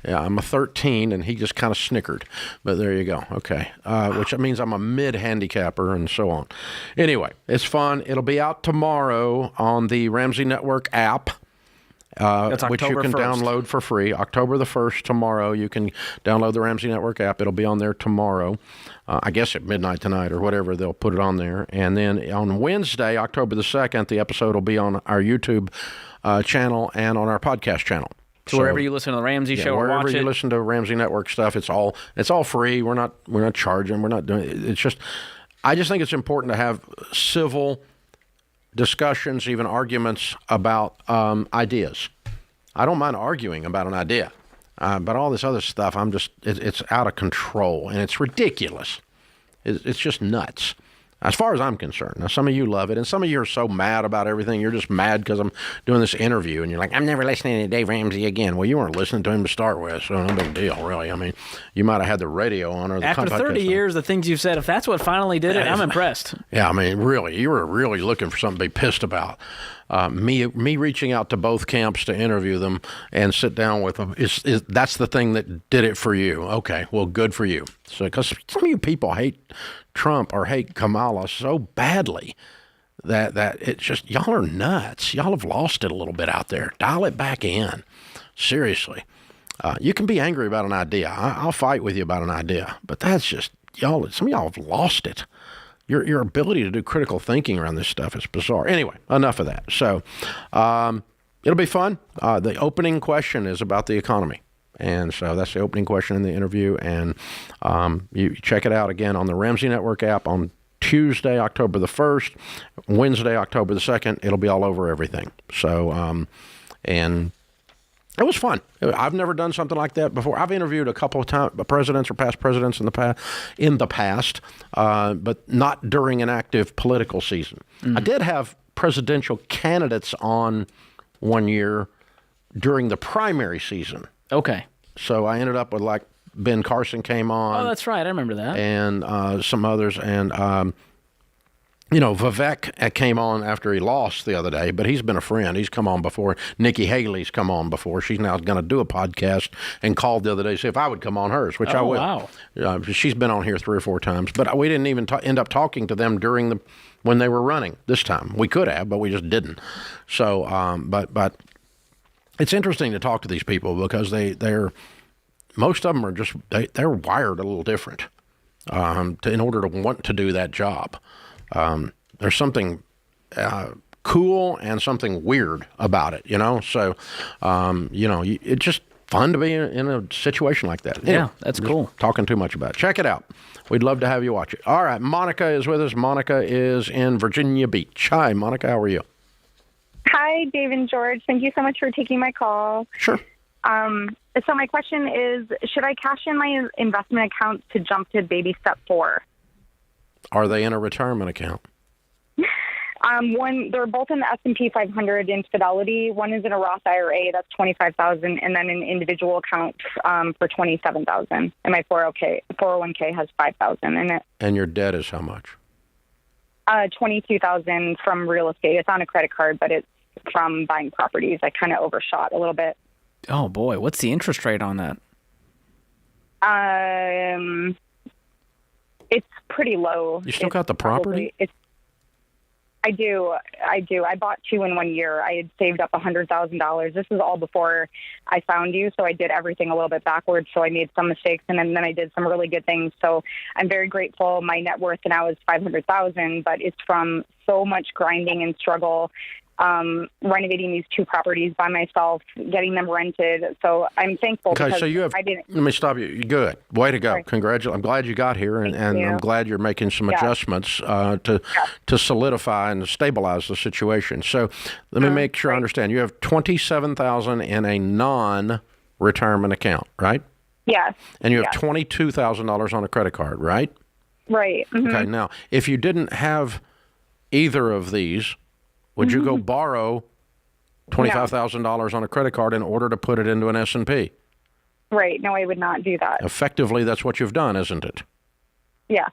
Yeah, I'm a 13, and he just kind of snickered. But there you go. Okay. Which means I'm a mid-handicapper and so on. Anyway, it's fun. It'll be out tomorrow on the Ramsey Network app. That's which you October can 1st. download for free. October the 1st, tomorrow. You can download the Ramsey Network app. It'll be on there tomorrow. I guess at midnight tonight or whatever, they'll put it on there. And then on Wednesday, October the 2nd, the episode will be on our YouTube channel and on our podcast channel. So wherever you listen to the Ramsey show or wherever watch you it. listen to Ramsey Network stuff, it's all free. We're not charging. We're not doing it. It's just, I just think it's important to have civil discussions, even arguments about ideas. I don't mind arguing about an idea, but all this other stuff, it's out of control, and it's ridiculous. It's just nuts, as far as I'm concerned. Now, some of you love it, and some of you are so mad about everything. You're just mad because I'm doing this interview, and you're like, I'm never listening to Dave Ramsey again. Well, you weren't listening to him to start with, so no big deal, really. I mean, you might have had the radio on or the After 30 years, the things you've said, if that's what finally did it, I'm impressed. Yeah, I mean, really, you were really looking for something to be pissed about. Me reaching out to both camps to interview them and sit down with them that's the thing that did it for you. Okay, well, good for you. So, because some of you people hate Trump or hate Kamala so badly that it's just, y'all are nuts. Y'all have lost it a little bit out there. Dial it back in. Seriously. You can be angry about an idea. I'll fight with you about an idea, but that's just, y'all, some of y'all have lost it. Your ability to do critical thinking around this stuff is bizarre. Anyway, enough of that. So it'll be fun. The opening question is about the economy. And so that's the opening question in the interview. And you check it out again on the Ramsey Network app on Tuesday, October the 1st, Wednesday, October the 2nd. It'll be all over everything. So, and it was fun. I've never done something like that before. I've interviewed a couple of presidents or past presidents in the past, but not during an active political season. I did have presidential candidates on one year during the primary season. Okay. So I ended up with, like, Ben Carson came on. Oh, that's right. I remember that. And some others. And Vivek came on after he lost the other day, but he's been a friend. He's come on before. Nikki Haley's come on before. She's now going to do a podcast and called the other day to see if I would come on hers, which I will. Wow. She's been on here 3 or 4 times, but we didn't even end up talking to them when they were running this time. We could have, but we just didn't. So, but it's interesting to talk to these people because most of them are just, they're wired a little different in order to want to do that job. There's something cool and something weird about it, So, it's just fun to be in a situation like that. Anyway, yeah, that's cool. Talking too much about it. Check it out. We'd love to have you watch it. All right, Monica is with us. Monica is in Virginia Beach. Hi, Monica. How are you? Hi, Dave and George. Thank you so much for taking my call. Sure. So my question is, should I cash in my investment account to jump to baby step 4? Are they in a retirement account? They're both in the S&P 500 in Fidelity. One is in a Roth IRA, that's $25,000, and then an individual account for $27,000. And my 401k has $5,000 in it. And your debt is how much? $22,000 from real estate. It's on a credit card, but it's from buying properties. I kind of overshot a little bit. Oh boy, what's the interest rate on that? It's pretty low. You still got the property? I do. I bought 2 in 1 year. I had saved up $100,000. This is all before I found you, so I did everything a little bit backwards. So I made some mistakes, and then I did some really good things. So I'm very grateful. My net worth now is $500,000, but it's from so much grinding and struggle. Renovating these 2 properties by myself, getting them rented. So I'm thankful. Okay, so you have. Let me stop you. Good. Way to go. Sorry. Congratulations. I'm glad you got here, and I'm glad you're making some adjustments to solidify and stabilize the situation. So let me make sure I understand. You have $27,000 in a non-retirement account, right? Yes. And you have $22,000 on a credit card, right? Right. Mm-hmm. Okay. Now, if you didn't have either of these, would you go borrow $25,000 on a credit card in order to put it into an S&P? Right. No, I would not do that. Effectively, that's what you've done, isn't it? Yeah.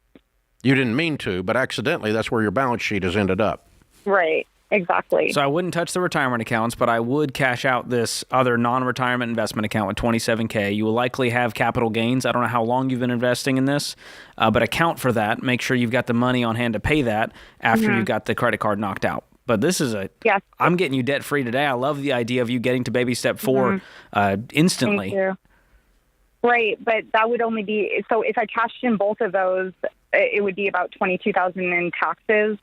You didn't mean to, but accidentally, that's where your balance sheet has ended up. Right. exactly. So I wouldn't touch the retirement accounts, but I would cash out this other non-retirement investment account with $27K. You will likely have capital gains. I don't know how long you've been investing in this, but account for that. Make sure you've got the money on hand to pay that after you've got the credit card knocked out. But this is I'm getting you debt-free today. I love the idea of you getting to baby step 4 instantly. Thank you. Right, but that would only be, so if I cashed in both of those, it would be about $22,000 in taxes.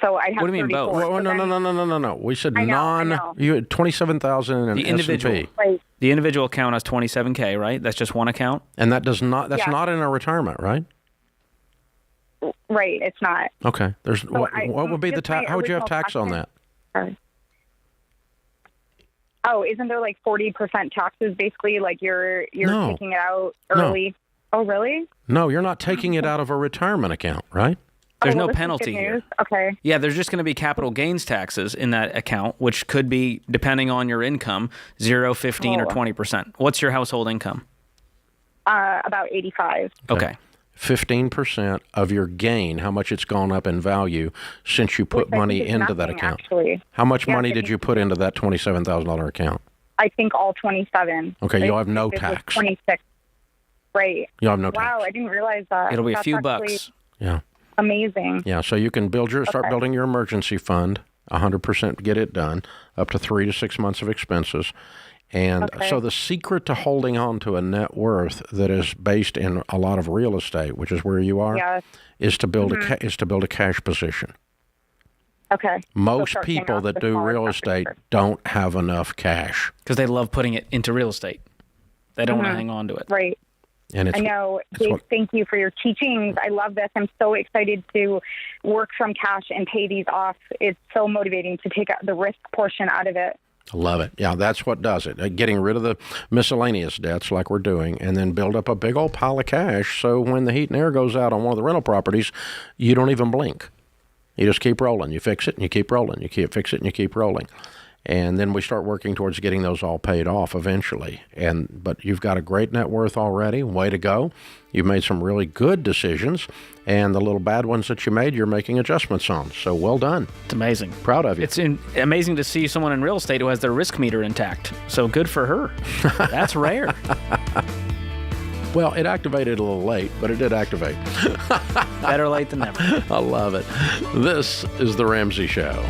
So I'd have. What do you mean both? No. We said I know. You had $27,000 in The individual. S&P. Right. The individual account has $27K, right? That's just one account? And that's not in a retirement, right? Right, it's not. Okay. What would be the tax? How would you have tax on that? Oh, isn't there like 40% taxes basically? Like you're No. taking it out early? No. Oh, really? No, you're not taking it out of a retirement account, right? There's well, no this is penalty good here. news. Okay. Yeah, there's just going to be capital gains taxes in that account, which could be, depending on your income, 0, 15, or 20%. What's your household income? About 85. Okay. 15% of your gain, how much it's gone up in value since you put Which I money think is into that nothing, account. actually. How much Yeah, money did you put into that $27,000 account? I think all 27. Okay, you'll have no It was tax. 26. Right. You'll have no tax. Wow, I didn't realize that. It'll be a That's few actually bucks. Yeah. Amazing. Yeah, so you can start building your emergency fund, 100% to get it done, up to 3 to 6 months of expenses. And so the secret to holding on to a net worth that is based in a lot of real estate, which is where you are, Yes. is to build a cash position. Okay. Most start paying people off that the do smaller real cash estate reserve. don't have enough cash. Because they love putting it into real estate. They don't want to hang on to it. Right. And it's I know. Dave, thank you for your teachings. I love this. I'm so excited to work from cash and pay these off. It's so motivating to take the risk portion out of it. I love it. Yeah, that's what does it. Getting rid of the miscellaneous debts like we're doing, and then build up a big old pile of cash so when the heat and air goes out on one of the rental properties, you don't even blink. You just keep rolling. You fix it and you keep rolling. You keep fix it and you keep rolling. And then we start working towards getting those all paid off eventually. But you've got a great net worth already. Way to go. You've made some really good decisions. And the little bad ones that you made, you're making adjustments on. So well done. It's amazing. Proud of you. It's amazing to see someone in real estate who has their risk meter intact. So good for her. That's rare. Well, it activated a little late, but it did activate. Better late than never. I love it. This is The Ramsey Show.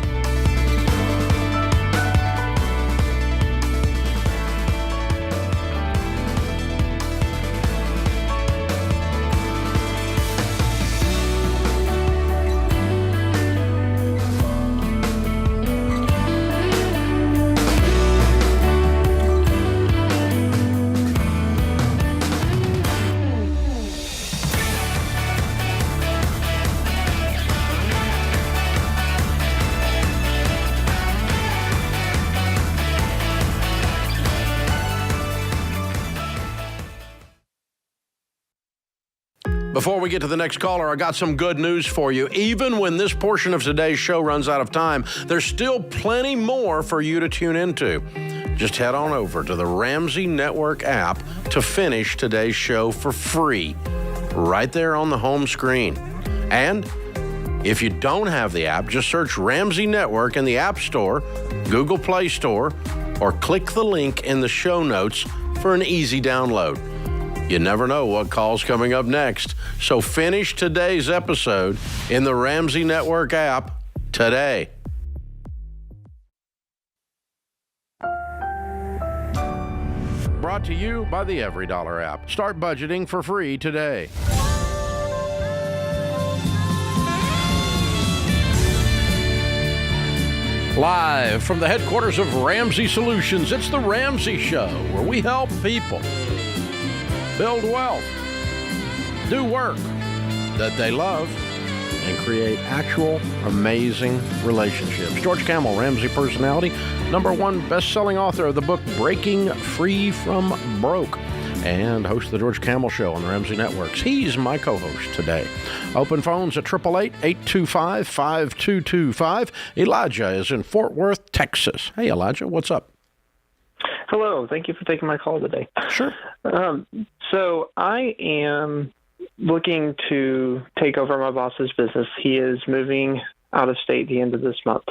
Before we get to the next caller, I got some good news for you. Even when this portion of today's show runs out of time, there's still plenty more for you to tune into. Just head on over to the Ramsey Network app to finish today's show for free, right there on the home screen. And if you don't have the app, just search Ramsey Network in the App Store, Google Play Store, or click the link in the show notes for an easy download. You never know what call's coming up next. So finish today's episode in the Ramsey Network app today. Brought to you by the EveryDollar app. Start budgeting for free today. Live from the headquarters of Ramsey Solutions, it's The Ramsey Show, where we help people build wealth, do work that they love, and create actual amazing relationships. George Kamel, Ramsey personality, #1 best-selling author of the book Breaking Free from Broke, and host of the George Kamel Show on the Ramsey Networks. He's my co-host today. Open phones at 888-825-5225. Elijah is in Fort Worth, Texas. Hey, Elijah, what's up? Hello. Thank you for taking my call today. Sure. So I am looking to take over my boss's business. He is moving out of state the end of this month.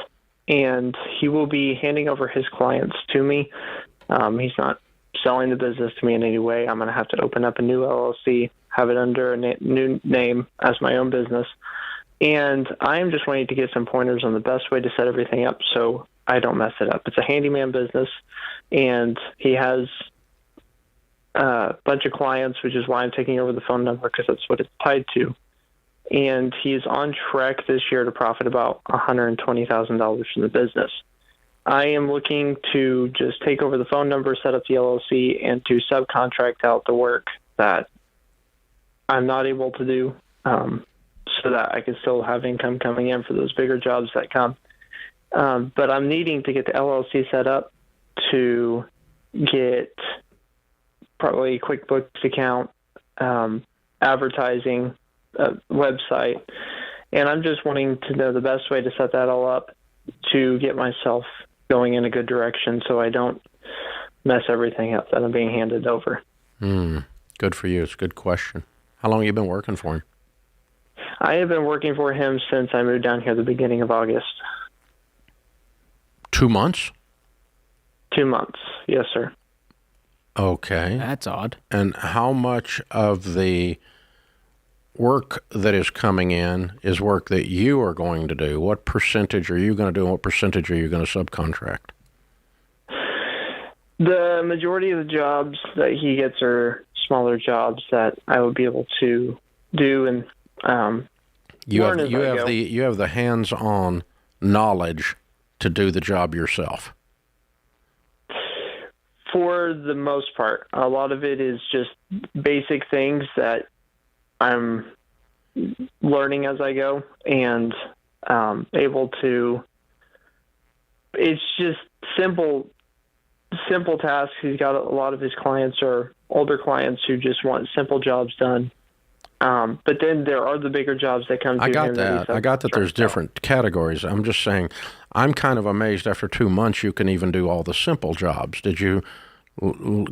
and he will be handing over his clients to me. He's not selling the business to me in any way. I'm going to have to open up a new LLC, have it under a new name as my own business. And I am just wanting to get some pointers on the best way to set everything up so I don't mess it up. It's a handyman business, and he has a bunch of clients, which is why I'm taking over the phone number, because that's what it's tied to. And he's on track this year to profit about $120,000 from the business. I am looking to just take over the phone number, set up the LLC, and to subcontract out the work that I'm not able to do, so that I can still have income coming in for those bigger jobs that come. But I'm needing to get the LLC set up to get probably QuickBooks account, advertising, website, and I'm just wanting to know the best way to set that all up to get myself going in a good direction so I don't mess everything up that I'm being handed over. Good for you. It's a good question. How long have you been working for him? I have been working for him since I moved down here at the beginning of August. 2 months? 2 months, yes, sir. Okay. That's odd. And how much of the work that is coming in is work that you are going to do? What percentage are you going to do, and what percentage are you going to subcontract? The majority of the jobs that he gets are smaller jobs that I would be able to do, and you have the hands-on knowledge to do the job yourself. For the most part, a lot of it is just basic things that I'm learning as I go, and able to. It's just simple tasks. He's got a lot of his clients are older clients who just want simple jobs done. But then there are the bigger jobs that come to him. I got that there's different categories. I'm just saying, I'm kind of amazed after 2 months you can even do all the simple jobs. Did you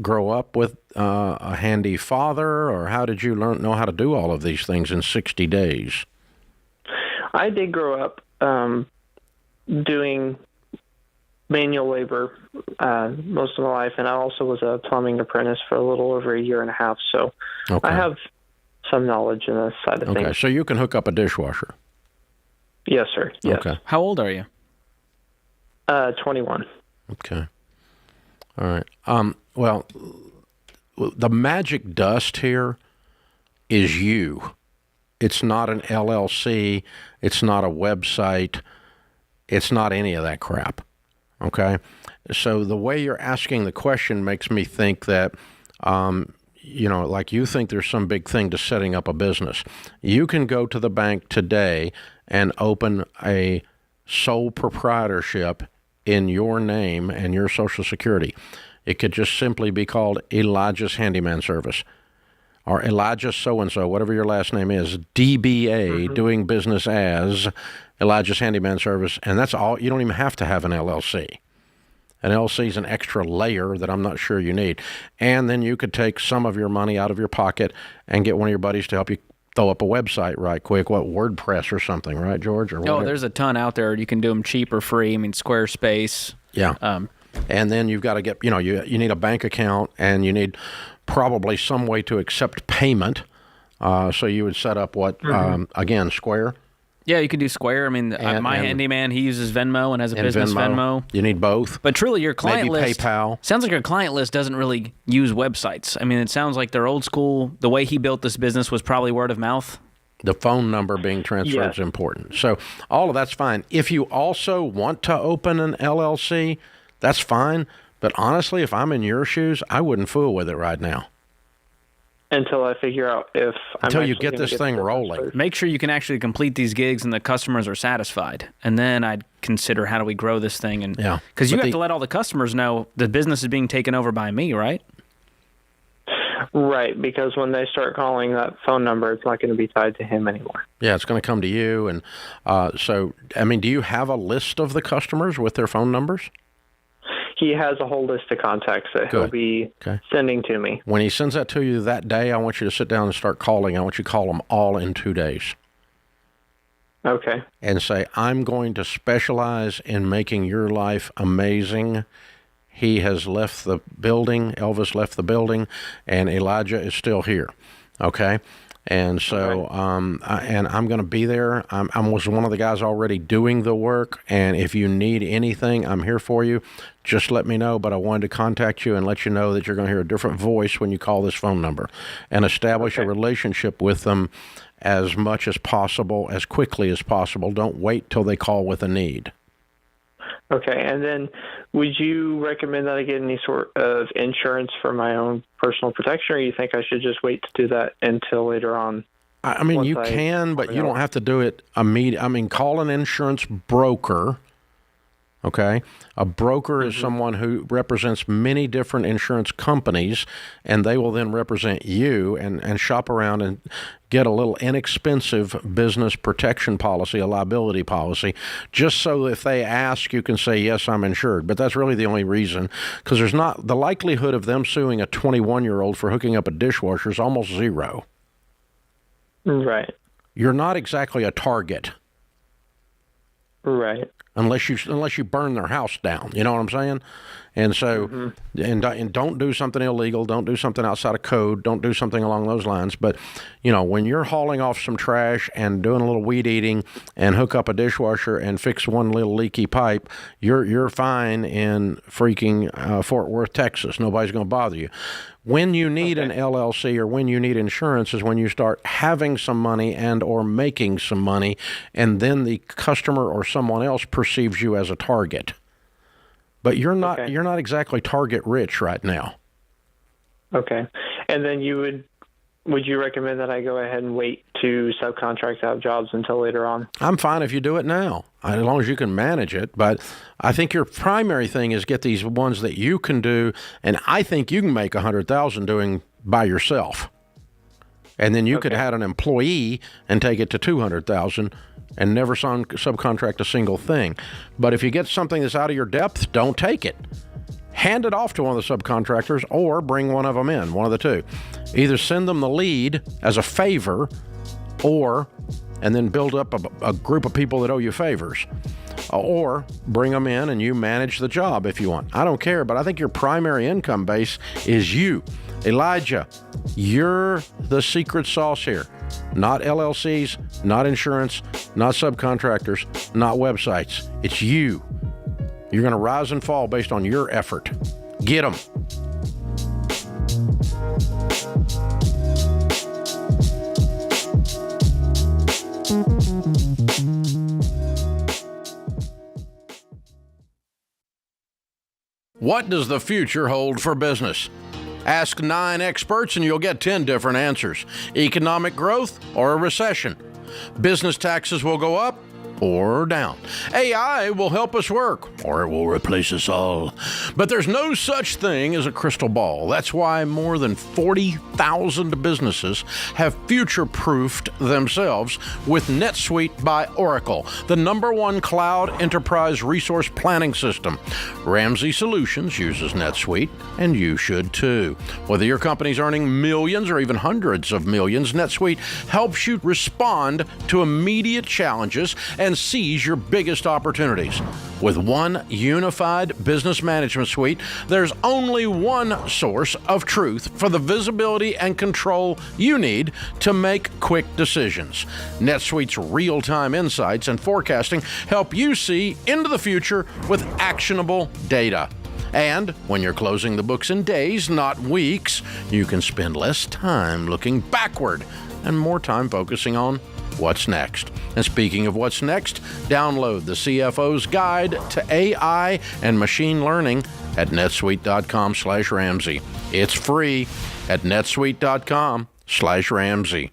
grow up with a handy father, or how did you know how to do all of these things in 60 days? I did grow up doing manual labor most of my life, and I also was a plumbing apprentice for a little over a year and a half, so okay. I have some knowledge in this side of things. Okay, so you can hook up a dishwasher? Yes, sir. Yes. Okay. How old are you? 21. Okay. All right. Well, the magic dust here is you. It's not an LLC. It's not a website. It's not any of that crap. Okay? So the way you're asking the question makes me think that, like you think there's some big thing to setting up a business. You can go to the bank today and open a sole proprietorship in your name and your Social Security. It could just simply be called Elijah's Handyman Service, or Elijah so-and-so, whatever your last name is, DBA, doing business as Elijah's Handyman Service, and that's all. You don't even have to have an LLC. An LLC is an extra layer that I'm not sure you need. And then you could take some of your money out of your pocket and get one of your buddies to help you throw up a website right quick, WordPress or something, right, George? Or oh, there's a ton out there. You can do them cheap or free. I mean, Squarespace. Yeah. And then you've got to get, you need a bank account, and you need probably some way to accept payment. So you would set up again, Square? Yeah, you can do Square. I mean, my handyman, he uses Venmo and has a business Venmo. You need both. But truly, your client Maybe list PayPal. Sounds like your client list doesn't really use websites. I mean, it sounds like they're old school. The way he built this business was probably word of mouth. The phone number being transferred is important. So all of that's fine. If you also want to open an LLC, that's fine. But honestly, if I'm in your shoes, I wouldn't fool with it right now. Until I figure out if until you get this thing rolling. Make sure you can actually complete these gigs and the customers are satisfied. And then I'd consider, how do we grow this thing? And because you have to let all the customers know the business is being taken over by me, right? Right, because when they start calling that phone number, it's not going to be tied to him anymore. Yeah, it's going to come to you. And so, I mean, do you have a list of the customers with their phone numbers? He has a whole list of contacts that he'll be sending to me. When he sends that to you that day, I want you to sit down and start calling. I want you to call them all in 2 days. Okay. and say, I'm going to specialize in making your life amazing. He has left the building, Elvis left the building, and Elijah is still here. Okay? And so, and I'm going to be there. I was one of the guys already doing the work, and if you need anything, I'm here for you. Just let me know, but I wanted to contact you and let you know that you're going to hear a different voice when you call this phone number, and establish a relationship with them as much as possible, as quickly as possible. Don't wait till they call with a need. Okay, and then would you recommend that I get any sort of insurance for my own personal protection, or you think I should just wait to do that until later on? I mean, you can, but you don't have to do it immediately. I mean, call an insurance broker. Okay. A broker is someone who represents many different insurance companies, and they will then represent you and shop around and get a little inexpensive business protection policy, a liability policy, just so if they ask, you can say, yes, I'm insured. But that's really the only reason, because there's not the likelihood of them suing a 21-year-old for hooking up a dishwasher is almost zero. Right. You're not exactly a target. Right. Unless you burn their house down, you know what I'm saying? And so, and don't do something illegal, don't do something outside of code, don't do something along those lines. But, you know, when you're hauling off some trash and doing a little weed eating and hook up a dishwasher and fix one little leaky pipe, you're fine in freaking Fort Worth, Texas. Nobody's going to bother you. When you need an LLC or when you need insurance is when you start having some money and or making some money, and then the customer or someone else perceives you as a target. But you're not exactly target rich right now. Okay. And then would you recommend that I go ahead and wait to subcontract out jobs until later on? I'm fine if you do it now, as long as you can manage it. But I think your primary thing is get these ones that you can do, and I think you can make $100,000 doing by yourself. And then you could have had an employee and take it to $200,000 and never subcontract a single thing. But if you get something that's out of your depth, don't take it. Hand it off to one of the subcontractors or bring one of them in, one of the two. Either send them the lead as a favor and then build up a group of people that owe you favors. Or bring them in and you manage the job if you want. I don't care, but I think your primary income base is you. Elijah, you're the secret sauce here. Not LLCs, not insurance, not subcontractors, not websites. It's you. You're going to rise and fall based on your effort. Get them. What does the future hold for business? Ask 9 experts and you'll get 10 different answers. Economic growth or a recession. Business taxes will go up or down. AI will help us work, or it will replace us all. But there's no such thing as a crystal ball. That's why more than 40,000 businesses have future-proofed themselves with NetSuite by Oracle, the #1 cloud enterprise resource planning system. Ramsey Solutions uses NetSuite, and you should too. Whether your company's earning millions or even hundreds of millions, NetSuite helps you respond to immediate challenges and seize your biggest opportunities. With one unified business management suite, there's only one source of truth for the visibility and control you need to make quick decisions. NetSuite's real-time insights and forecasting help you see into the future with actionable data. And when you're closing the books in days, not weeks, you can spend less time looking backward and more time focusing on what's next. And speaking of what's next, download the CFO's Guide to AI and Machine Learning at netsuite.com/Ramsey. It's free at netsuite.com/Ramsey.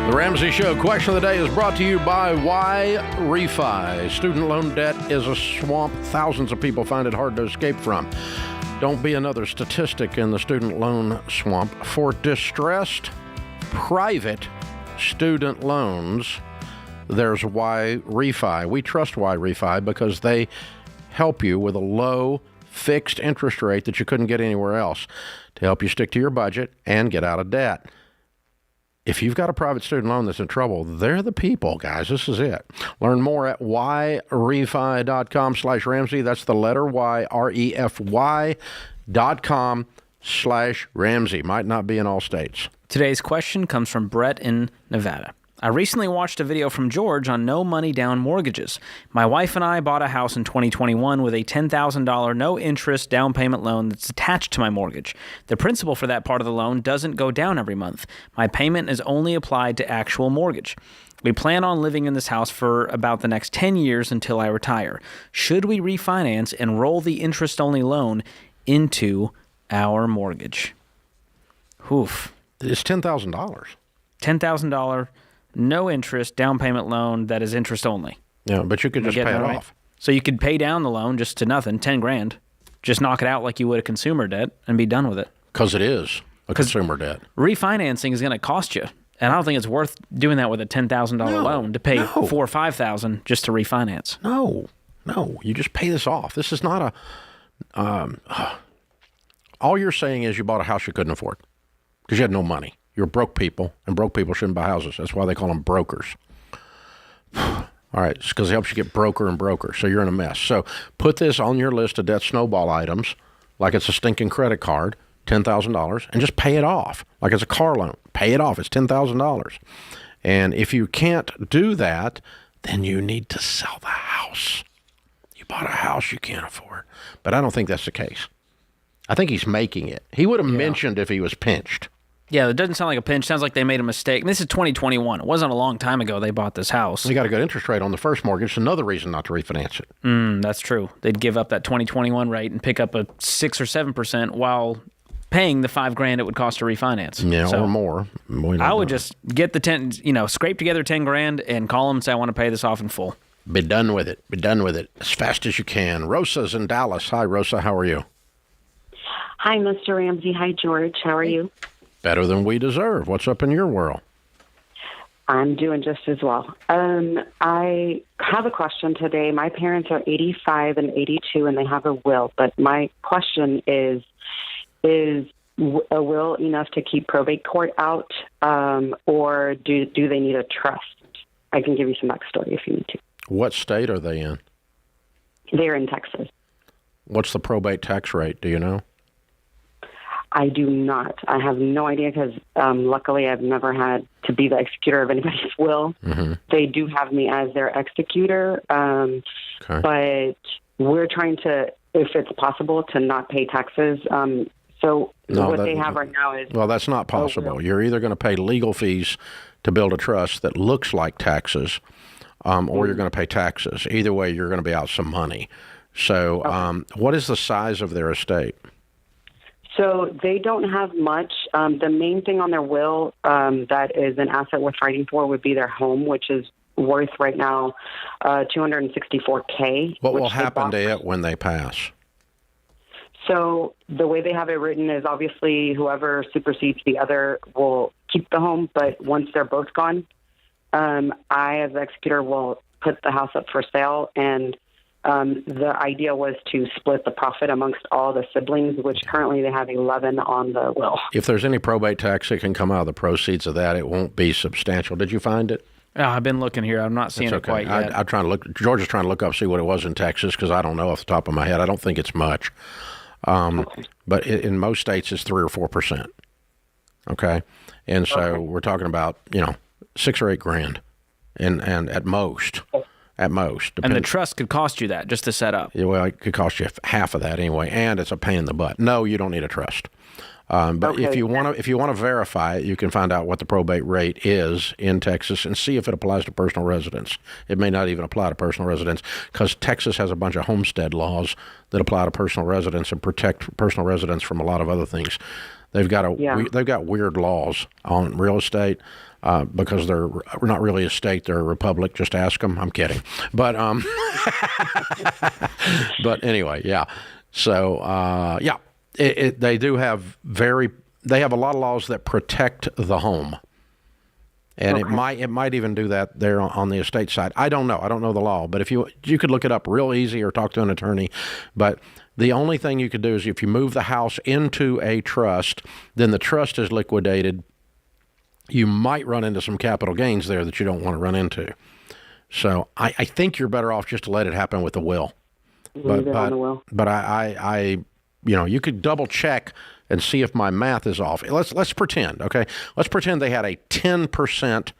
The Ramsey Show question of the day is brought to you by Why Refi. Student loan debt is a swamp thousands of people find it hard to escape from. Don't be another statistic in the student loan swamp. For distressed private student loans, there's Why Refi. We trust Why Refi because they help you with a low fixed interest rate that you couldn't get anywhere else to help you stick to your budget and get out of debt. If you've got a private student loan that's in trouble, they're the people, guys. This is it. Learn more at whyrefi.com/Ramsey. That's the letter Y, REFY.com/Ramsey. Might not be in all states. Today's question comes from Brett in Nevada. I recently watched a video from George on no money down mortgages. My wife and I bought a house in 2021 with a $10,000 no interest down payment loan that's attached to my mortgage. The principal for that part of the loan doesn't go down every month. My payment is only applied to actual mortgage. We plan on living in this house for about the next 10 years until I retire. Should we refinance and roll the interest-only loan into our mortgage? Oof. It's $10,000. $10,000 no interest down payment loan that is interest only. Yeah, but you could just pay it off. So you could pay down the loan just to nothing, 10 grand. Just knock it out like you would a consumer debt and be done with it. Because it is a consumer debt. Refinancing is going to cost you. And I don't think it's worth doing that with a $10,000 loan to pay $4,000 or $5,000 just to refinance. No. You just pay this off. This is not a... all you're saying is you bought a house you couldn't afford because you had no money. You're broke people, and broke people shouldn't buy houses. That's why they call them brokers. All right, it's because it helps you get broker and broker, so you're in a mess. So put this on your list of debt snowball items like it's a stinking credit card, $10,000, and just pay it off like it's a car loan. Pay it off. It's $10,000. And if you can't do that, then you need to sell the house. You bought a house you can't afford. But I don't think that's the case. I think he's making it. He would have mentioned if he was pinched. Yeah, it doesn't sound like a pinch. Sounds like they made a mistake. This is 2021. It wasn't a long time ago they bought this house. They got a good interest rate on the first mortgage. Another reason not to refinance it. That's true. They'd give up that 2021 rate and pick up a 6 or 7% while paying the $5,000 it would cost to refinance. Yeah, so or more. I would just get the 10, scrape together $10,000 and call them and say I want to pay this off in full. Be done with it. Be done with it as fast as you can. Rosa's in Dallas. Hi, Rosa. How are you? Hi, Mr. Ramsey. Hi, George. How are you? Better than we deserve. What's up in your world? I'm doing just as well. I have a question today. My parents are 85 and 82, and they have a will. But my question is a will enough to keep probate court out, or do they need a trust? I can give you some backstory if you need to. What state are they in? They're in Texas. What's the probate tax rate? Do you know? I do not. I have no idea because luckily I've never had to be the executor of anybody's will. Mm-hmm. They do have me as their executor, but we're trying to, if it's possible, to not pay taxes. They have right now is... Well, that's not possible. You're either going to pay legal fees to build a trust that looks like taxes, or you're going to pay taxes. Either way, you're going to be out some money. So what is the size of their estate? So they don't have much. The main thing on their will that is an asset worth fighting for would be their home, which is worth right now $264K. What will happen to it when they pass? So the way they have it written is obviously whoever supersedes the other will keep the home, but once they're both gone, I as the executor will put the house up for sale, and the idea was to split the profit amongst all the siblings, which currently they have 11 on the will. If there's any probate tax that can come out of the proceeds of that, it won't be substantial. Did you find it? I've been looking here. I'm not seeing it quite yet. I'm trying to look. George is trying to look up, see what it was in Texas, because I don't know off the top of my head. I don't think it's much. But in most states, it's 3 or 4%. Okay? And so we're talking about, $6 or $8,000 and at most. At most. And the trust could cost you that just to set up. Yeah, well, it could cost you half of that anyway, and it's a pain in the butt. No, you don't need a trust. But if you want to verify it, you can find out what the probate rate is in Texas and see if it applies to personal residence. It may not even apply to personal residence because Texas has a bunch of homestead laws that apply to personal residence and protect personal residence from a lot of other things. They've got weird laws on real estate. because they're not really a state, they're a republic. Just ask them. I'm kidding. But but anyway, yeah. So yeah, they do have they have a lot of laws that protect the home. And it might even do that there on the estate side. I don't know. I don't know the law, but if you could look it up real easy or talk to an attorney. But the only thing you could do is if you move the house into a trust, then the trust is liquidated. You might run into some capital gains there that you don't want to run into. So I think you're better off just to let it happen with the will. But I you could double check and see if my math is off. Let's pretend, okay? Let's pretend they had a 10%,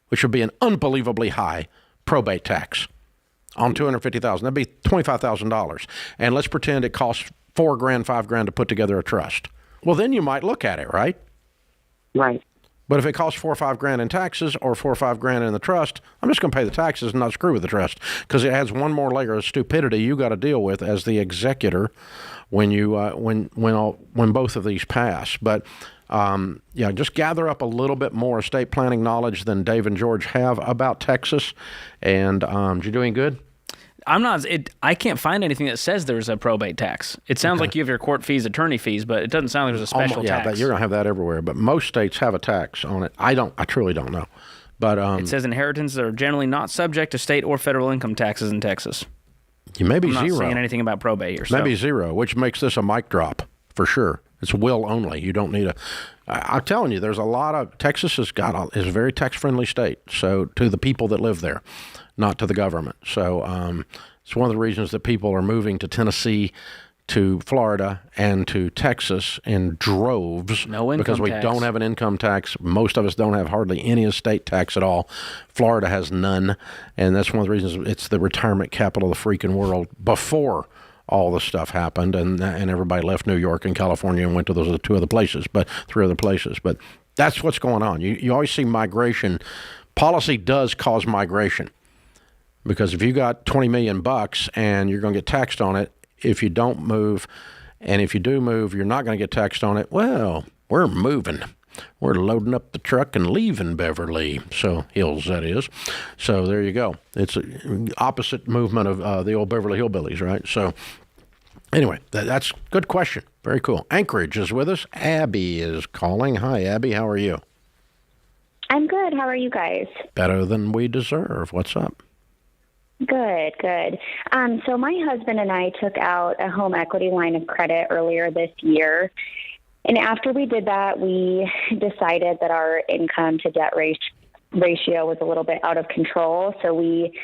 which would be an unbelievably high probate tax on $250,000. That'd be $25,000. And let's pretend it costs $4,000, $5,000 to put together a trust. Well, then you might look at it, right? Right. But if it costs $4,000 or $5,000 in taxes or $4,000 or $5,000 in the trust, I'm just going to pay the taxes and not screw with the trust, because it has one more layer of stupidity you got to deal with as the executor when both of these pass. But just gather up a little bit more estate planning knowledge than Dave and George have about Texas. And you're doing good. I can't find anything that says there's a probate tax. It sounds like you have your court fees, attorney fees, but it doesn't sound like there's a special tax. Yeah, you're going to have that everywhere. But most states have a tax on it. I truly don't know. But it says inheritances are generally not subject to state or federal income taxes in Texas. You may be I'm zero. not saying anything about probate here. Maybe zero, which makes this a mic drop for sure. It's will only. You don't need I'm telling you, there's a lot of Texas is a very tax friendly state. So to the people that live there, not to the government. So it's one of the reasons that people are moving to Tennessee, to Florida, and to Texas in droves. No income because we tax. don't have an income tax. Most of us don't have hardly any estate tax at all. Florida has none, and that's one of the reasons it's the retirement capital of the freaking world before all this stuff happened, and everybody left New York and California and went to those three other places. But that's what's going on. You always see migration. Policy does cause migration, because if you got $20 million and you're going to get taxed on it if you don't move, and if you do move, you're not going to get taxed on it. Well, we're moving. We're loading up the truck and leaving Beverly. Hills, that is. So there you go. It's an opposite movement of the old Beverly Hillbillies, right? So anyway, that's a good question. Very cool. Anchorage is with us. Abby is calling. Hi, Abby. How are you? I'm good. How are you guys? Better than we deserve. What's up? Good. So my husband and I took out a home equity line of credit earlier this year. And after we did that, we decided that our income to debt ratio was a little bit out of control. So we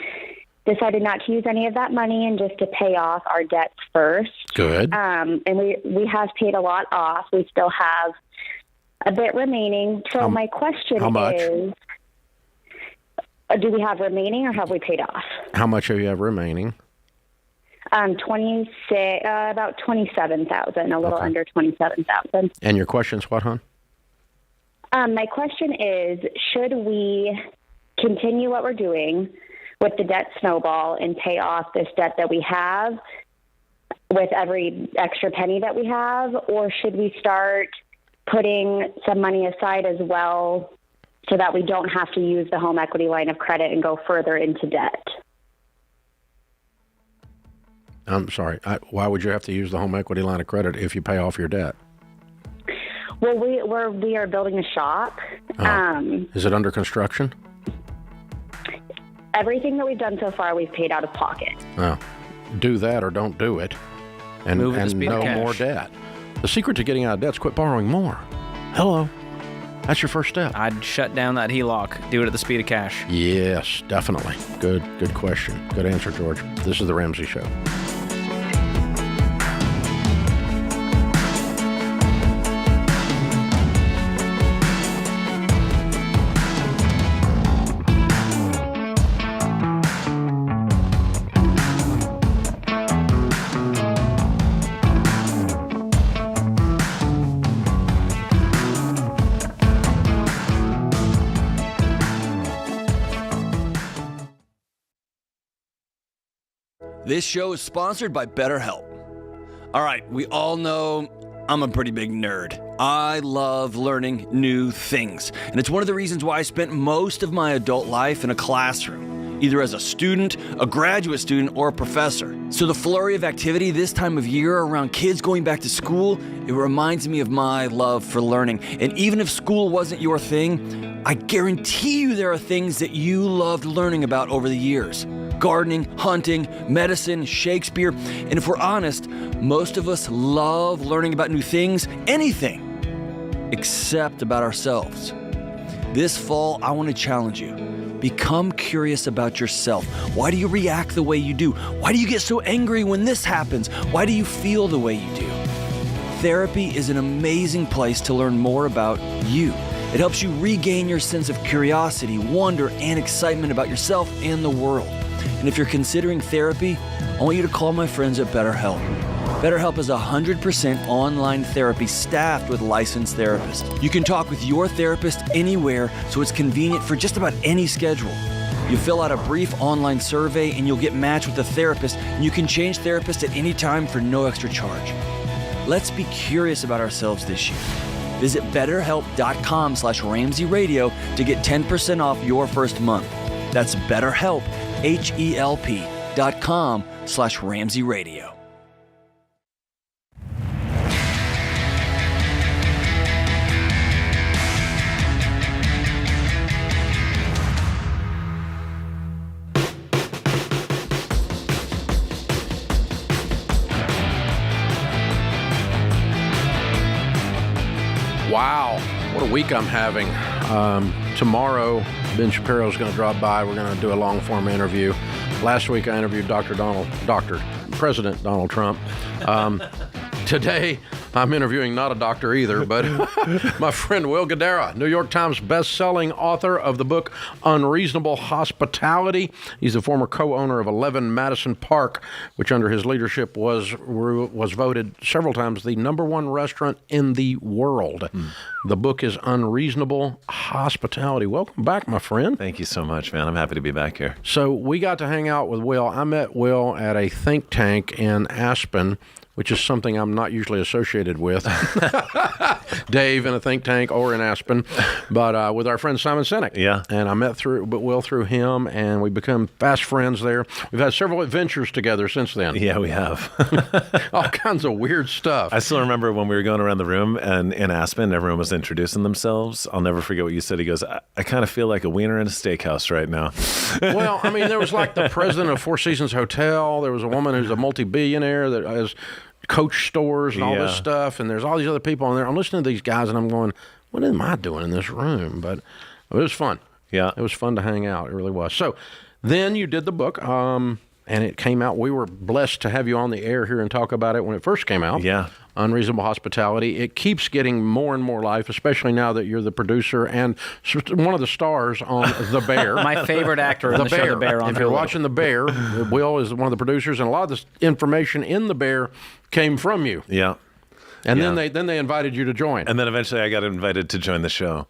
decided not to use any of that money and just to pay off our debts first. Good. And we have paid a lot off. We still have a bit remaining. So my question how much? is, do we have remaining or have we paid off? How much do you have remaining? About 27,000, a little under 27,000. And your question's what, hon? My question is, should we continue what we're doing with the debt snowball and pay off this debt that we have with every extra penny that we have, or should we start putting some money aside as well so that we don't have to use the home equity line of credit and go further into debt? I'm sorry. Why would you have to use the home equity line of credit if you pay off your debt? Well, we are building a shop. Is it under construction? Everything that we've done so far, we've paid out of pocket. Do that or don't do it, and no more debt. The secret to getting out of debt is quit borrowing more. Hello. That's your first step. I'd shut down that HELOC. Do it at the speed of cash. Yes, definitely. Good question. Good answer, George. This is The Ramsey Show. This show is sponsored by BetterHelp. All right, we all know I'm a pretty big nerd. I love learning new things, and it's one of the reasons why I spent most of my adult life in a classroom, either as a student, a graduate student, or a professor. So the flurry of activity this time of year around kids going back to school, it reminds me of my love for learning. And even if school wasn't your thing, I guarantee you there are things that you loved learning about over the years. Gardening, hunting, medicine, Shakespeare, and if we're honest, most of us love learning about new things, anything, except about ourselves. This fall, I want to challenge you. Become curious about yourself. Why do you react the way you do? Why do you get so angry when this happens? Why do you feel the way you do? Therapy is an amazing place to learn more about you. It helps you regain your sense of curiosity, wonder, and excitement about yourself and the world. And if you're considering therapy, I want you to call my friends at BetterHelp. BetterHelp is 100% online therapy staffed with licensed therapists. You can talk with your therapist anywhere, so it's convenient for just about any schedule. You fill out a brief online survey and you'll get matched with a therapist, and you can change therapists at any time for no extra charge. Let's be curious about ourselves this year. Visit betterhelp.com/Ramsey Radio to get 10% off your first month. That's BetterHelp, HELP.com/Ramsey Radio. Wow, what a week I'm having. Tomorrow, Ben Shapiro's going to drop by. We're going to do a long-form interview. Last week, I interviewed President Donald Trump. Today, I'm interviewing not a doctor either, but my friend Will Guidara, New York Times best-selling author of the book Unreasonable Hospitality. He's the former co-owner of 11 Madison Park, which under his leadership was voted several times the #1 restaurant in the world. The book is Unreasonable Hospitality. Welcome back, my friend. Thank you so much, man. I'm happy to be back here. So we got to hang out with Will. I met Will at a think tank in Aspen, which is something I'm not usually associated with. Dave in a think tank or in Aspen, but with our friend Simon Sinek. Yeah. And I met Will through him, and we become fast friends there. We've had several adventures together since then. Yeah, we have. All kinds of weird stuff. I still remember when we were going around the room and in Aspen, everyone was introducing themselves. I'll never forget what you said. He goes, I kind of feel like a wiener in a steakhouse right now. Well, I mean, there was like the president of Four Seasons Hotel. There was a woman who's a multi-billionaire that has Coach stores and all this stuff, and there's all these other people in there. I'm listening to these guys, and I'm going, what am I doing in this room? But it was fun. Yeah. It was fun to hang out. It really was. So then you did the book, and it came out. We were blessed to have you on the air here and talk about it when it first came out. Yeah. Unreasonable Hospitality. It keeps getting more and more life, especially now that you're the producer and one of the stars on The Bear. My favorite actor in the show, The Bear. If you're watching The Bear, Will is one of the producers, and a lot of this information in The Bear came from you. Yeah. And then they invited you to join. And then eventually I got invited to join the show.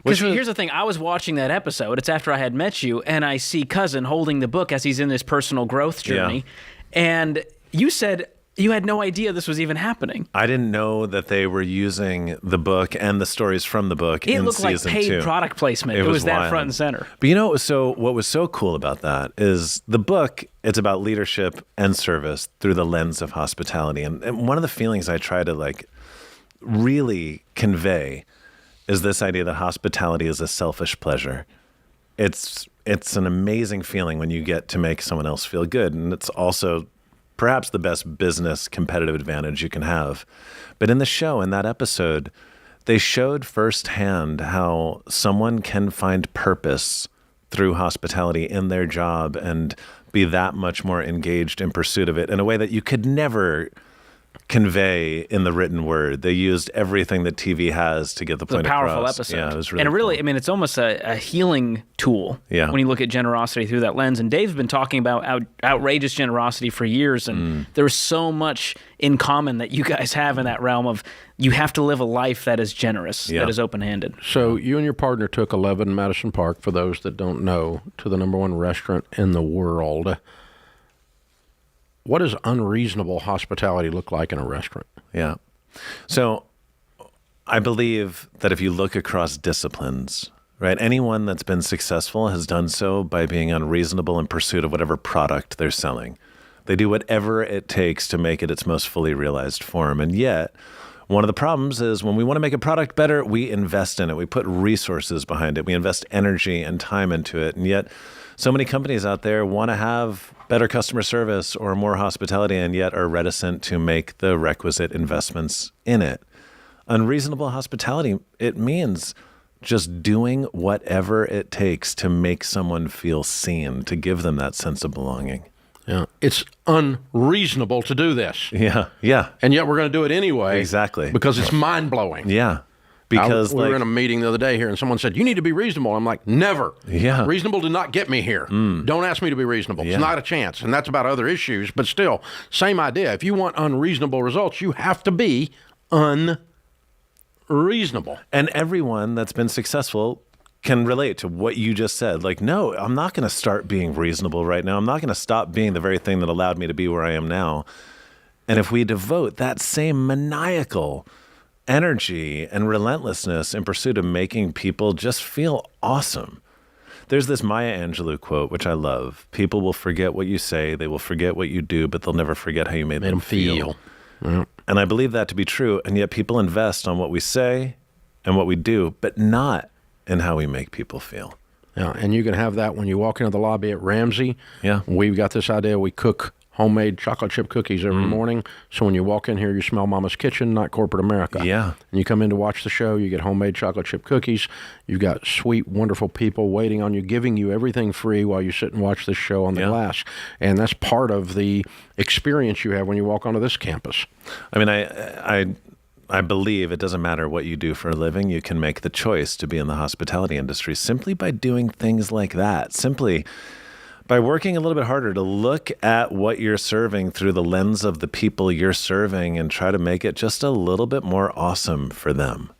Because here's the thing, I was watching that episode, it's after I had met you, and I see Cousin holding the book as he's in this personal growth journey, and you said you had no idea this was even happening. I didn't know that they were using the book and the stories from the book in season 2. It looked like paid product placement. It was that wild. front and center. But what was so cool about that is the book, it's about leadership and service through the lens of hospitality. And one of the feelings I try to really convey is this idea that hospitality is a selfish pleasure. It's an amazing feeling when you get to make someone else feel good. And it's also perhaps the best business competitive advantage you can have. But in the show, in that episode, they showed firsthand how someone can find purpose through hospitality in their job and be that much more engaged in pursuit of it in a way that you could never convey in the written word. They used everything that TV has to get the point across. It's a powerful episode. Yeah, it was really and really, cool. I mean, it's almost a healing tool when you look at generosity through that lens. And Dave's been talking about outrageous generosity for years, and there's so much in common that you guys have in that realm of you have to live a life that is generous, that is open-handed. So you and your partner took 11 Madison Park, for those that don't know, to the #1 restaurant in the world. What does unreasonable hospitality look like in a restaurant? Yeah. So I believe that if you look across disciplines, right, anyone that's been successful has done so by being unreasonable in pursuit of whatever product they're selling. They do whatever it takes to make it its most fully realized form. And yet, one of the problems is when we want to make a product better, we invest in it. We put resources behind it. We invest energy and time into it. And yet, so many companies out there want to have better customer service or more hospitality and yet are reticent to make the requisite investments in it. Unreasonable hospitality, it means just doing whatever it takes to make someone feel seen, to give them that sense of belonging. Yeah, it's unreasonable to do this. Yeah, yeah. And yet we're going to do it anyway. Exactly. Because it's mind-blowing. Yeah. Because we were in a meeting the other day here, and someone said, you need to be reasonable. I'm like, never. Yeah. Reasonable did not get me here. Don't ask me to be reasonable. Yeah. It's not a chance. And that's about other issues. But still, same idea. If you want unreasonable results, you have to be unreasonable. And everyone that's been successful can relate to what you just said. Like, no, I'm not going to start being reasonable right now. I'm not going to stop being the very thing that allowed me to be where I am now. And if we devote that same maniacal energy and relentlessness in pursuit of making people just feel awesome. There's this Maya Angelou quote, which I love. People will forget what you say, they will forget what you do, but they'll never forget how you made them feel. Yeah. And I believe that to be true, and yet people invest on what we say and what we do, but not in how we make people feel. Yeah, and you can have that when you walk into the lobby at Ramsey. Yeah. We've got this idea. We cook homemade chocolate chip cookies every morning. So when you walk in here, you smell Mama's kitchen, not corporate America. Yeah. And you come in to watch the show, you get homemade chocolate chip cookies. You've got sweet, wonderful people waiting on you, giving you everything free while you sit and watch this show on the glass. And that's part of the experience you have when you walk onto this campus. I mean, I believe it doesn't matter what you do for a living. You can make the choice to be in the hospitality industry simply by doing things like that. Simply by working a little bit harder to look at what you're serving through the lens of the people you're serving and try to make it just a little bit more awesome for them.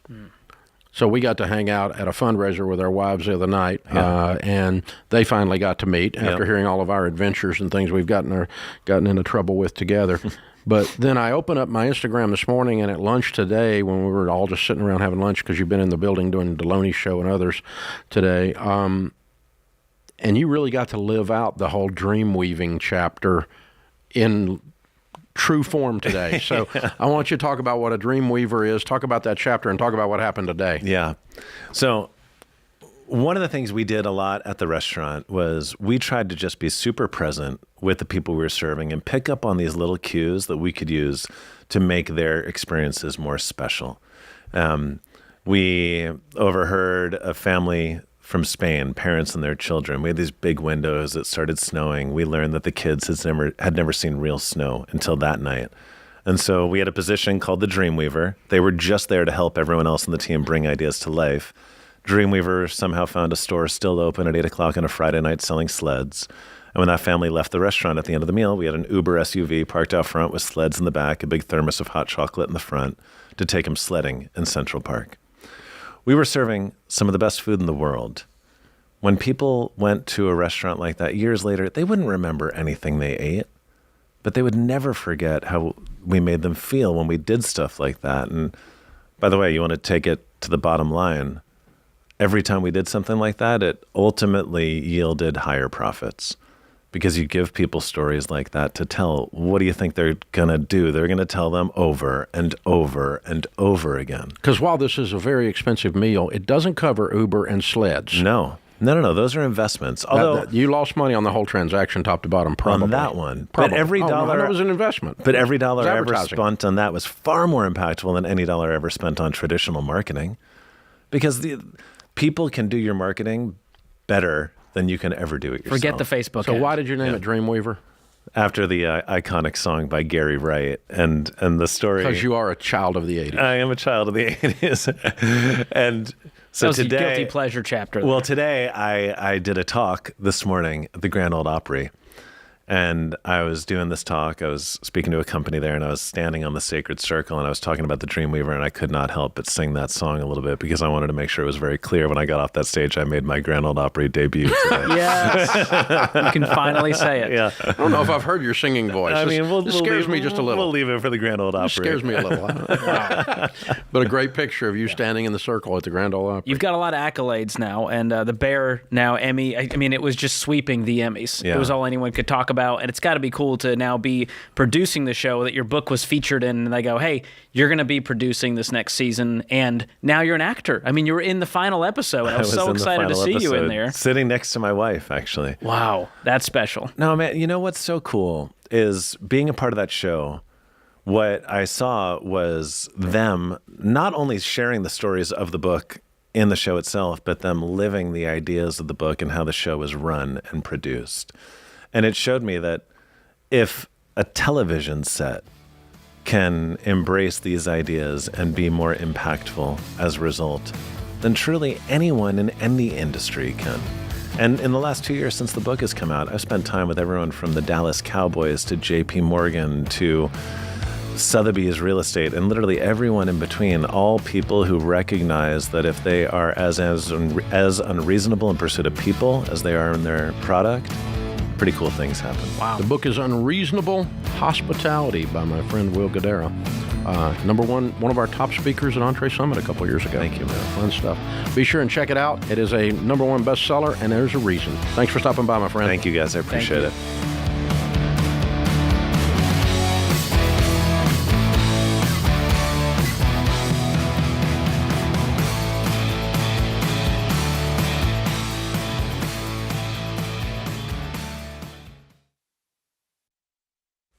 So we got to hang out at a fundraiser with our wives the other night, and they finally got to meet after hearing all of our adventures and things we've gotten into trouble with together. But then I opened up my Instagram this morning, and at lunch today, when we were all just sitting around having lunch because you've been in the building doing Deloney's show and others today, and you really got to live out the whole dream weaving chapter in true form today. So I want you to talk about what a dream weaver is, talk about that chapter, and talk about what happened today. Yeah. So one of the things we did a lot at the restaurant was we tried to just be super present with the people we were serving and pick up on these little cues that we could use to make their experiences more special. We overheard a family from Spain, parents and their children. We had these big windows. It started snowing. We learned that the kids had never seen real snow until that night. And so we had a position called the Dreamweaver. They were just there to help everyone else on the team bring ideas to life. Dreamweaver somehow found a store still open at 8 o'clock on a Friday night selling sleds. And when that family left the restaurant at the end of the meal, we had an Uber SUV parked out front with sleds in the back, a big thermos of hot chocolate in the front to take them sledding in Central Park. We were serving some of the best food in the world. When people went to a restaurant like that years later, they wouldn't remember anything they ate, but they would never forget how we made them feel when we did stuff like that. And by the way, you want to take it to the bottom line. Every time we did something like that, it ultimately yielded higher profits because you give people stories like that to tell. What do you think they're going to do? They're going to tell them over and over and over again. Because while this is a very expensive meal, it doesn't cover Uber and sleds. No. Those are investments. Although you lost money on the whole transaction, top to bottom, probably. On that one. Probably. But every dollar... no, it was an investment. But every dollar I ever spent on that was far more impactful than any dollar ever spent on traditional marketing. Because the people can do your marketing better than you can ever do it yourself. Forget the Facebook So ad. why did you name it Dreamweaver? After the iconic song by Gary Wright and the story... Because you are a child of the 80s. I am a child of the 80s. And so that was today... the guilty pleasure chapter. Well, today I did a talk this morning at the Grand Ole Opry. And I was doing this talk. I was speaking to a company there, and I was standing on the sacred circle, and I was talking about the Dreamweaver, and I could not help but sing that song a little bit because I wanted to make sure it was very clear when I got off that stage I made my Grand Ole Opry debut today. Yes. You can finally say it. Yeah. I don't know if I've heard your singing voice. I mean, this scares me just a little. We'll leave it for the Grand Ole Opry. It scares me a little. Wow. But a great picture of you standing in the circle at the Grand Ole Opry. You've got a lot of accolades now, and the Bear now Emmy. I mean, it was just sweeping the Emmys. Yeah. It was all anyone could talk about, and it's got to be cool to now be producing the show that your book was featured in, and they go, hey, you're going to be producing this next season, and now you're an actor. I mean, you were in the final episode. I was so excited to see you in there. Sitting next to my wife, actually. Wow, that's special. No, man, you know what's so cool is being a part of that show. What I saw was them not only sharing the stories of the book in the show itself, but them living the ideas of the book and how the show was run and produced. And it showed me that if a television set can embrace these ideas and be more impactful as a result, then truly anyone in any industry can. And in the last 2 years since the book has come out, I've spent time with everyone from the Dallas Cowboys to JP Morgan to Sotheby's Real Estate, and literally everyone in between, all people who recognize that if they are as unreasonable in pursuit of people as they are in their product, pretty cool things happen. Wow. The book is Unreasonable Hospitality by my friend Will Guidara. One of our top speakers at Entree Summit a couple years ago. Thank you, man. Fun stuff. Be sure and check it out. It is a #1 bestseller, and there's a reason. Thanks for stopping by, my friend. Thank you, guys. I appreciate it.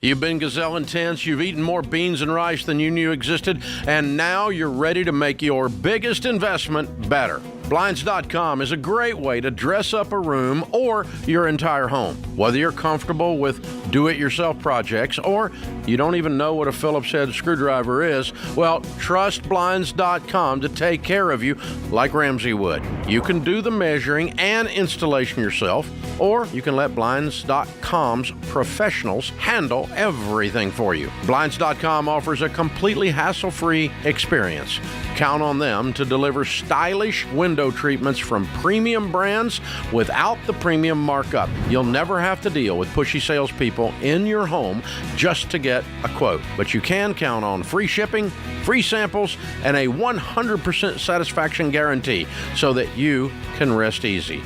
You've been gazelle intense, you've eaten more beans and rice than you knew existed, and now you're ready to make your biggest investment better. Blinds.com is a great way to dress up a room or your entire home. Whether you're comfortable with do-it-yourself projects or you don't even know what a Phillips head screwdriver is, well, trust Blinds.com to take care of you like Ramsey would. You can do the measuring and installation yourself, or you can let Blinds.com's professionals handle everything for you. Blinds.com offers a completely hassle-free experience. Count on them to deliver stylish window treatments from premium brands without the premium markup. You'll never have to deal with pushy salespeople in your home just to get a quote. But you can count on free shipping, free samples, and a 100% satisfaction guarantee so that you can rest easy.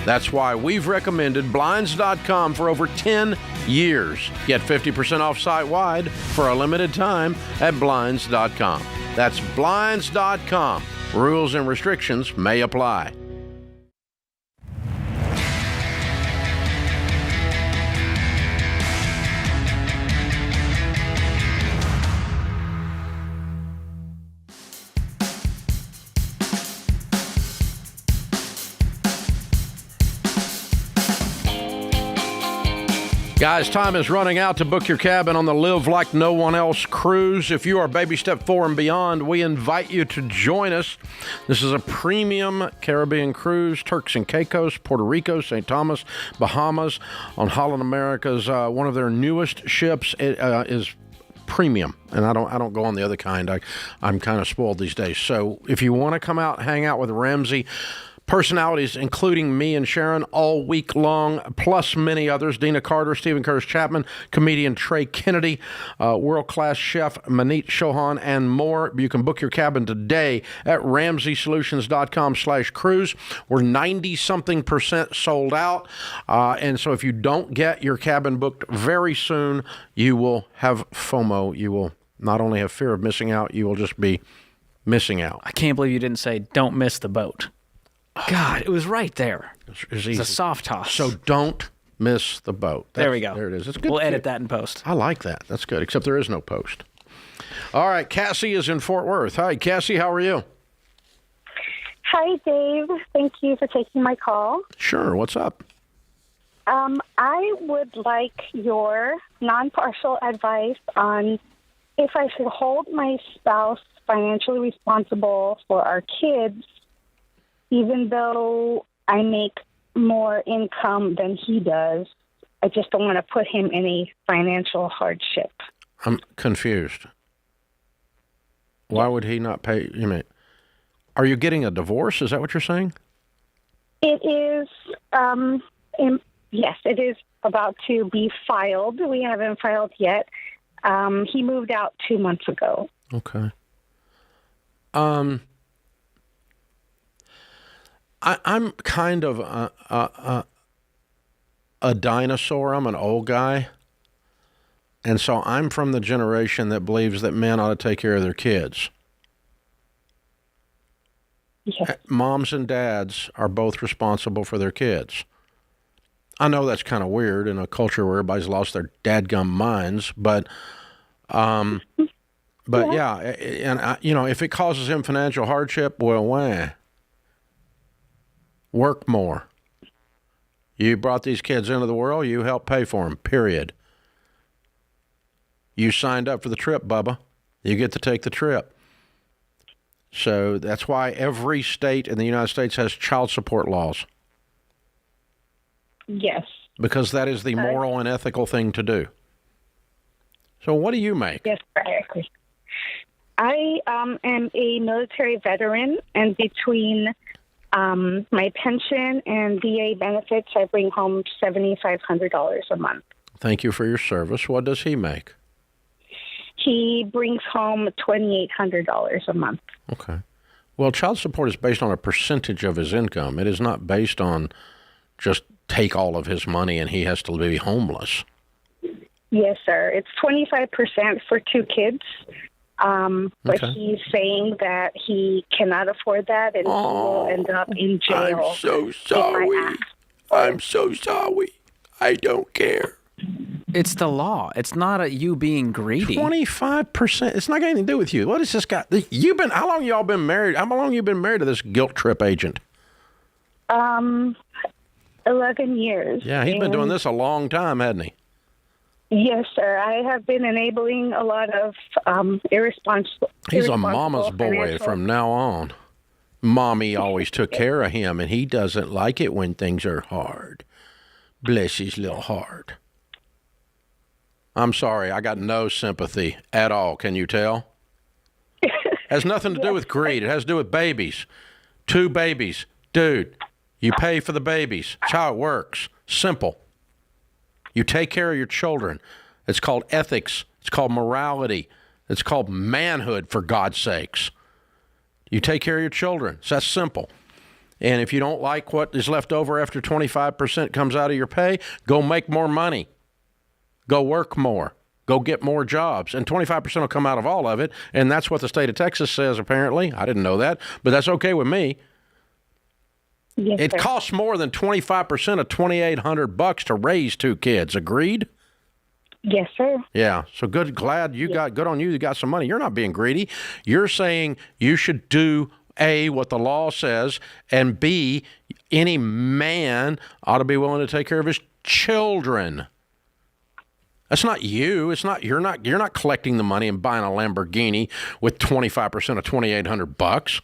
That's why we've recommended Blinds.com for over 10 years. Get 50% off site-wide for a limited time at Blinds.com. That's Blinds.com. Rules and restrictions may apply. Guys, time is running out to book your cabin on the Live Like No One Else cruise. If you are baby step 4 and beyond, we invite you to join us. This is a premium Caribbean cruise, Turks and Caicos, Puerto Rico, St. Thomas, Bahamas, on Holland America's one of their newest ships. It is premium, and I don't go on the other kind. I'm kind of spoiled these days. So if you want to come out, hang out with Ramsey personalities, including me and Sharon, all week long, plus many others. Dina Carter, Stephen Curtis Chapman, comedian Trey Kennedy, world-class chef Manit Chauhan, and more. You can book your cabin today at RamseySolutions.com/cruise. We're 90-something% sold out. And so if you don't get your cabin booked very soon, you will have FOMO. You will not only have fear of missing out, you will just be missing out. I can't believe you didn't say, don't miss the boat. God, it was right there. It's a soft toss. So don't miss the boat. There we go. There it is. It's good. We'll edit that in post. I like that. That's good, except there is no post. All right, Cassie is in Fort Worth. Hi, Cassie. How are you? Hi, Dave. Thank you for taking my call. Sure. What's up? I would like your non-partial advice on if I should hold my spouse financially responsible for our kids, even though I make more income than he does. I just don't want to put him in a financial hardship. I'm confused. Why would he not pay? You mean, are you getting a divorce? Is that what you're saying? It is, yes, it is about to be filed. We haven't filed yet. He moved out 2 months ago. Okay. I'm kind of a dinosaur. I'm an old guy. And so I'm from the generation that believes that men ought to take care of their kids. Yes. Moms and dads are both responsible for their kids. I know that's kind of weird in a culture where everybody's lost their dadgum minds, but yeah, and if it causes him financial hardship, well, why? Work more. You brought these kids into the world, you helped pay for them, period. You signed up for the trip, Bubba. You get to take the trip. So that's why every state in the United States has child support laws. Yes. Because that is the moral and ethical thing to do. So what do you make? Yes, I agree. I am a military veteran, and between my pension and VA benefits, I bring home $7,500 a month. Thank you for your service. What does he make? He brings home $2,800 a month. Okay. Well, child support is based on a percentage of his income. It is not based on just take all of his money and he has to be homeless. Yes, sir. It's 25% for 2 kids. But Okay. he's saying that he cannot afford that and he will end up in jail. I'm so sorry. I'm so sorry. I don't care. It's the law. It's not you being greedy. 25%. It's not got anything to do with you. What is this guy? How long y'all been married? How long you been married to this guilt trip agent? 11 years. Yeah, he's been doing this a long time, hasn't he? Yes, sir. I have been enabling a lot of irresponsible. He's a mama's boy financial- from now on. Mommy always took care of him, and he doesn't like it when things are hard. Bless his little heart. I'm sorry, I got no sympathy at all. Can you tell? Has nothing to do with greed. It has to do with babies. 2 babies. Dude, you pay for the babies. That's how it works. Simple. You take care of your children. It's called ethics. It's called morality. It's called manhood, for God's sakes. You take care of your children. It's that simple. And if you don't like what is left over after 25% comes out of your pay, go make more money. Go work more. Go get more jobs. And 25% will come out of all of it. And that's what the state of Texas says, apparently. I didn't know that, but that's okay with me. Yes, It sir. costs more than 25% of $2,800 to raise 2 kids. Agreed? Yes, sir. Yeah. So good. Glad you got good on you. You got some money. You're not being greedy. You're saying you should do A, what the law says, and B, any man ought to be willing to take care of his children. That's not you. It's not you're not collecting the money and buying a Lamborghini with 25% of $2,800.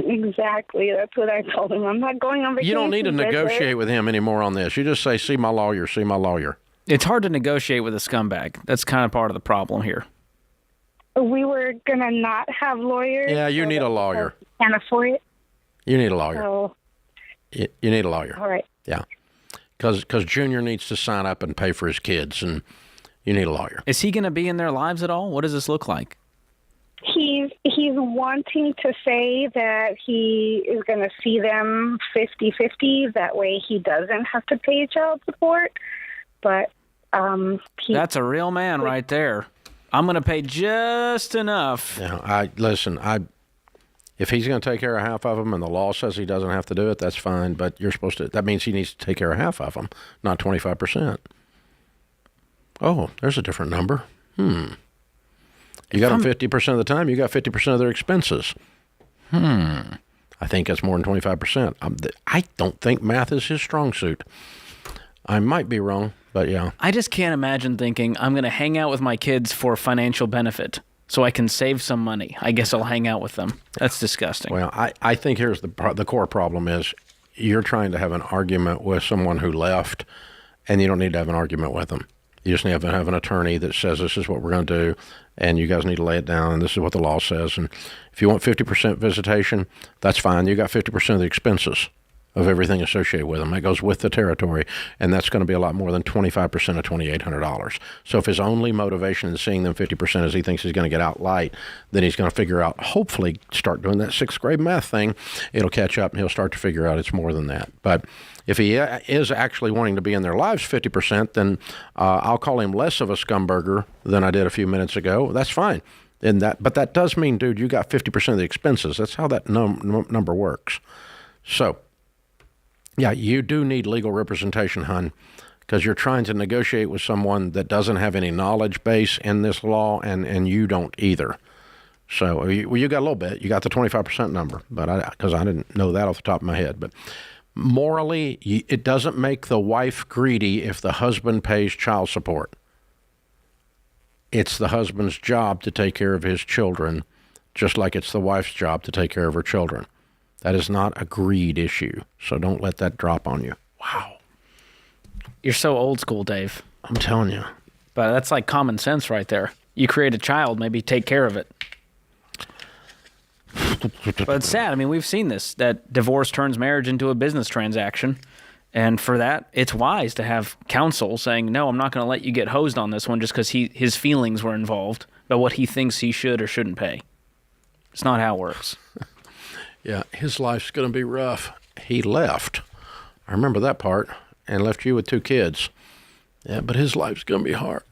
Exactly. That's what I told him. I'm not going on vacation. You don't need to with it. negotiate with him anymore on this. You just say, see my lawyer, see my lawyer. It's hard to negotiate with a scumbag. That's kind of part of the problem here. We were going to not have lawyers. Yeah, you need a lawyer. Can't afford it. You need a lawyer. So, You need a lawyer. all right. Yeah. Because Junior needs to sign up and pay for his kids, and you need a lawyer. Is he going to be in their lives at all? What does this look like? He's wanting to say that he is going to see them 50-50. That way he doesn't have to pay child support. But That's a real man right there. I'm going to pay just enough. Yeah, if he's going to take care of half of them and the law says he doesn't have to do it, that's fine. But that means he needs to take care of half of them, not 25%. Oh, there's a different number. You got them 50% of the time, you got 50% of their expenses. I think that's more than 25%. I don't think math is his strong suit. I might be wrong, but yeah. I just can't imagine thinking I'm going to hang out with my kids for financial benefit so I can save some money. I guess I'll hang out with them. That's disgusting. Well, I think here's the core problem is you're trying to have an argument with someone who left and you don't need to have an argument with them. You just need to have an attorney that says this is what we're going to do, and you guys need to lay it down, and this is what the law says. And if you want 50% visitation, that's fine. You got 50% of the expenses of everything associated with them. That goes with the territory, and that's going to be a lot more than 25% of $2,800. So if his only motivation in seeing them 50% is he thinks he's going to get out light, then he's going to figure out, hopefully start doing that 6th grade math thing. It'll catch up, and he'll start to figure out it's more than that. But if he is actually wanting to be in their lives 50%, then I'll call him less of a scumburger than I did a few minutes ago. That's fine. But that does mean, dude, you got 50% of the expenses. That's how that number works. So, yeah, you do need legal representation, hon, because you're trying to negotiate with someone that doesn't have any knowledge base in this law, and you don't either. So you got a little bit. You got the 25% number, but because I didn't know that off the top of my head. But morally, it doesn't make the wife greedy if the husband pays child support. It's the husband's job to take care of his children, just like it's the wife's job to take care of her children. That is not a greed issue, so don't let that drop on you. Wow. You're so old school, Dave. I'm telling you. But that's like common sense right there. You create a child, maybe take care of it. But it's sad. I mean, we've seen this, that divorce turns marriage into a business transaction. And for that, it's wise to have counsel saying, no, I'm not going to let you get hosed on this one just because his feelings were involved about what he thinks he should or shouldn't pay. It's not how it works. Yeah, his life's going to be rough. He left. I remember that part, and left you with 2 kids. Yeah, but his life's going to be hard.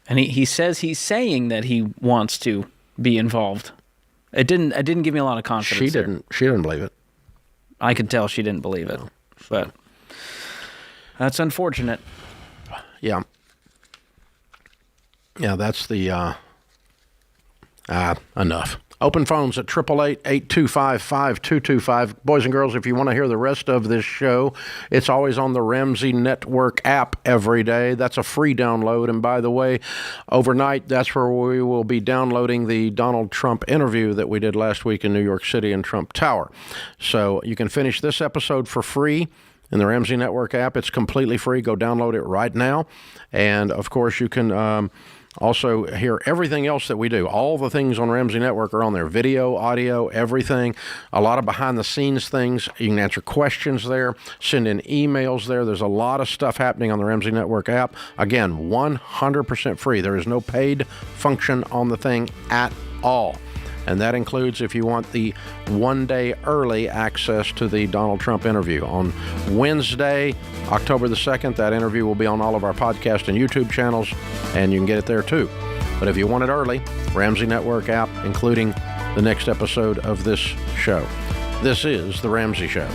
And he says he's saying that he wants to be involved. It didn't give me a lot of confidence. She didn't believe it. I could tell she didn't believe it. But that's unfortunate. Yeah. Yeah, that's the enough. Open phones at 888-825-5225. Boys and girls, if you want to hear the rest of this show, it's always on the Ramsey Network app every day. That's a free download. And by the way, overnight, that's where we will be downloading the Donald Trump interview that we did last week in New York City in Trump Tower. So you can finish this episode for free in the Ramsey Network app. It's completely free. Go download it right now. And, of course, you can also hear everything else that we do. All the things on Ramsey Network are on there. Video, audio, everything. A lot of behind-the-scenes things. You can answer questions there. Send in emails there. There's a lot of stuff happening on the Ramsey Network app. Again, 100% free. There is no paid function on the thing at all. And that includes if you want the 1 day early access to the Donald Trump interview. On Wednesday, October the 2nd, that interview will be on all of our podcast and YouTube channels, and you can get it there too. But if you want it early, Ramsey Network app, including the next episode of this show. This is The Ramsey Show.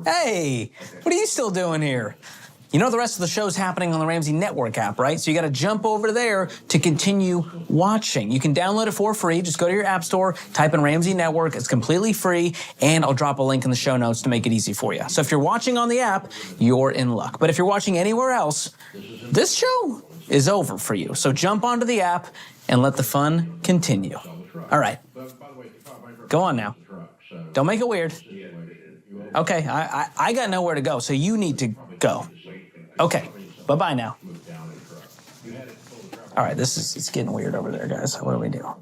Hey, what are you still doing here? You know the rest of the show's happening on the Ramsey Network app, right? So you got to jump over there to continue watching. You can download it for free. Just go to your app store, type in Ramsey Network. It's completely free, and I'll drop a link in the show notes to make it easy for you. So if you're watching on the app, you're in luck. But if you're watching anywhere else, this show is over for you. So jump onto the app and let the fun continue. All right. Go on now. Don't make it weird. Okay, I got nowhere to go, so you need to go. Okay, bye-bye now. All right, it's getting weird over there, guys. What do we do?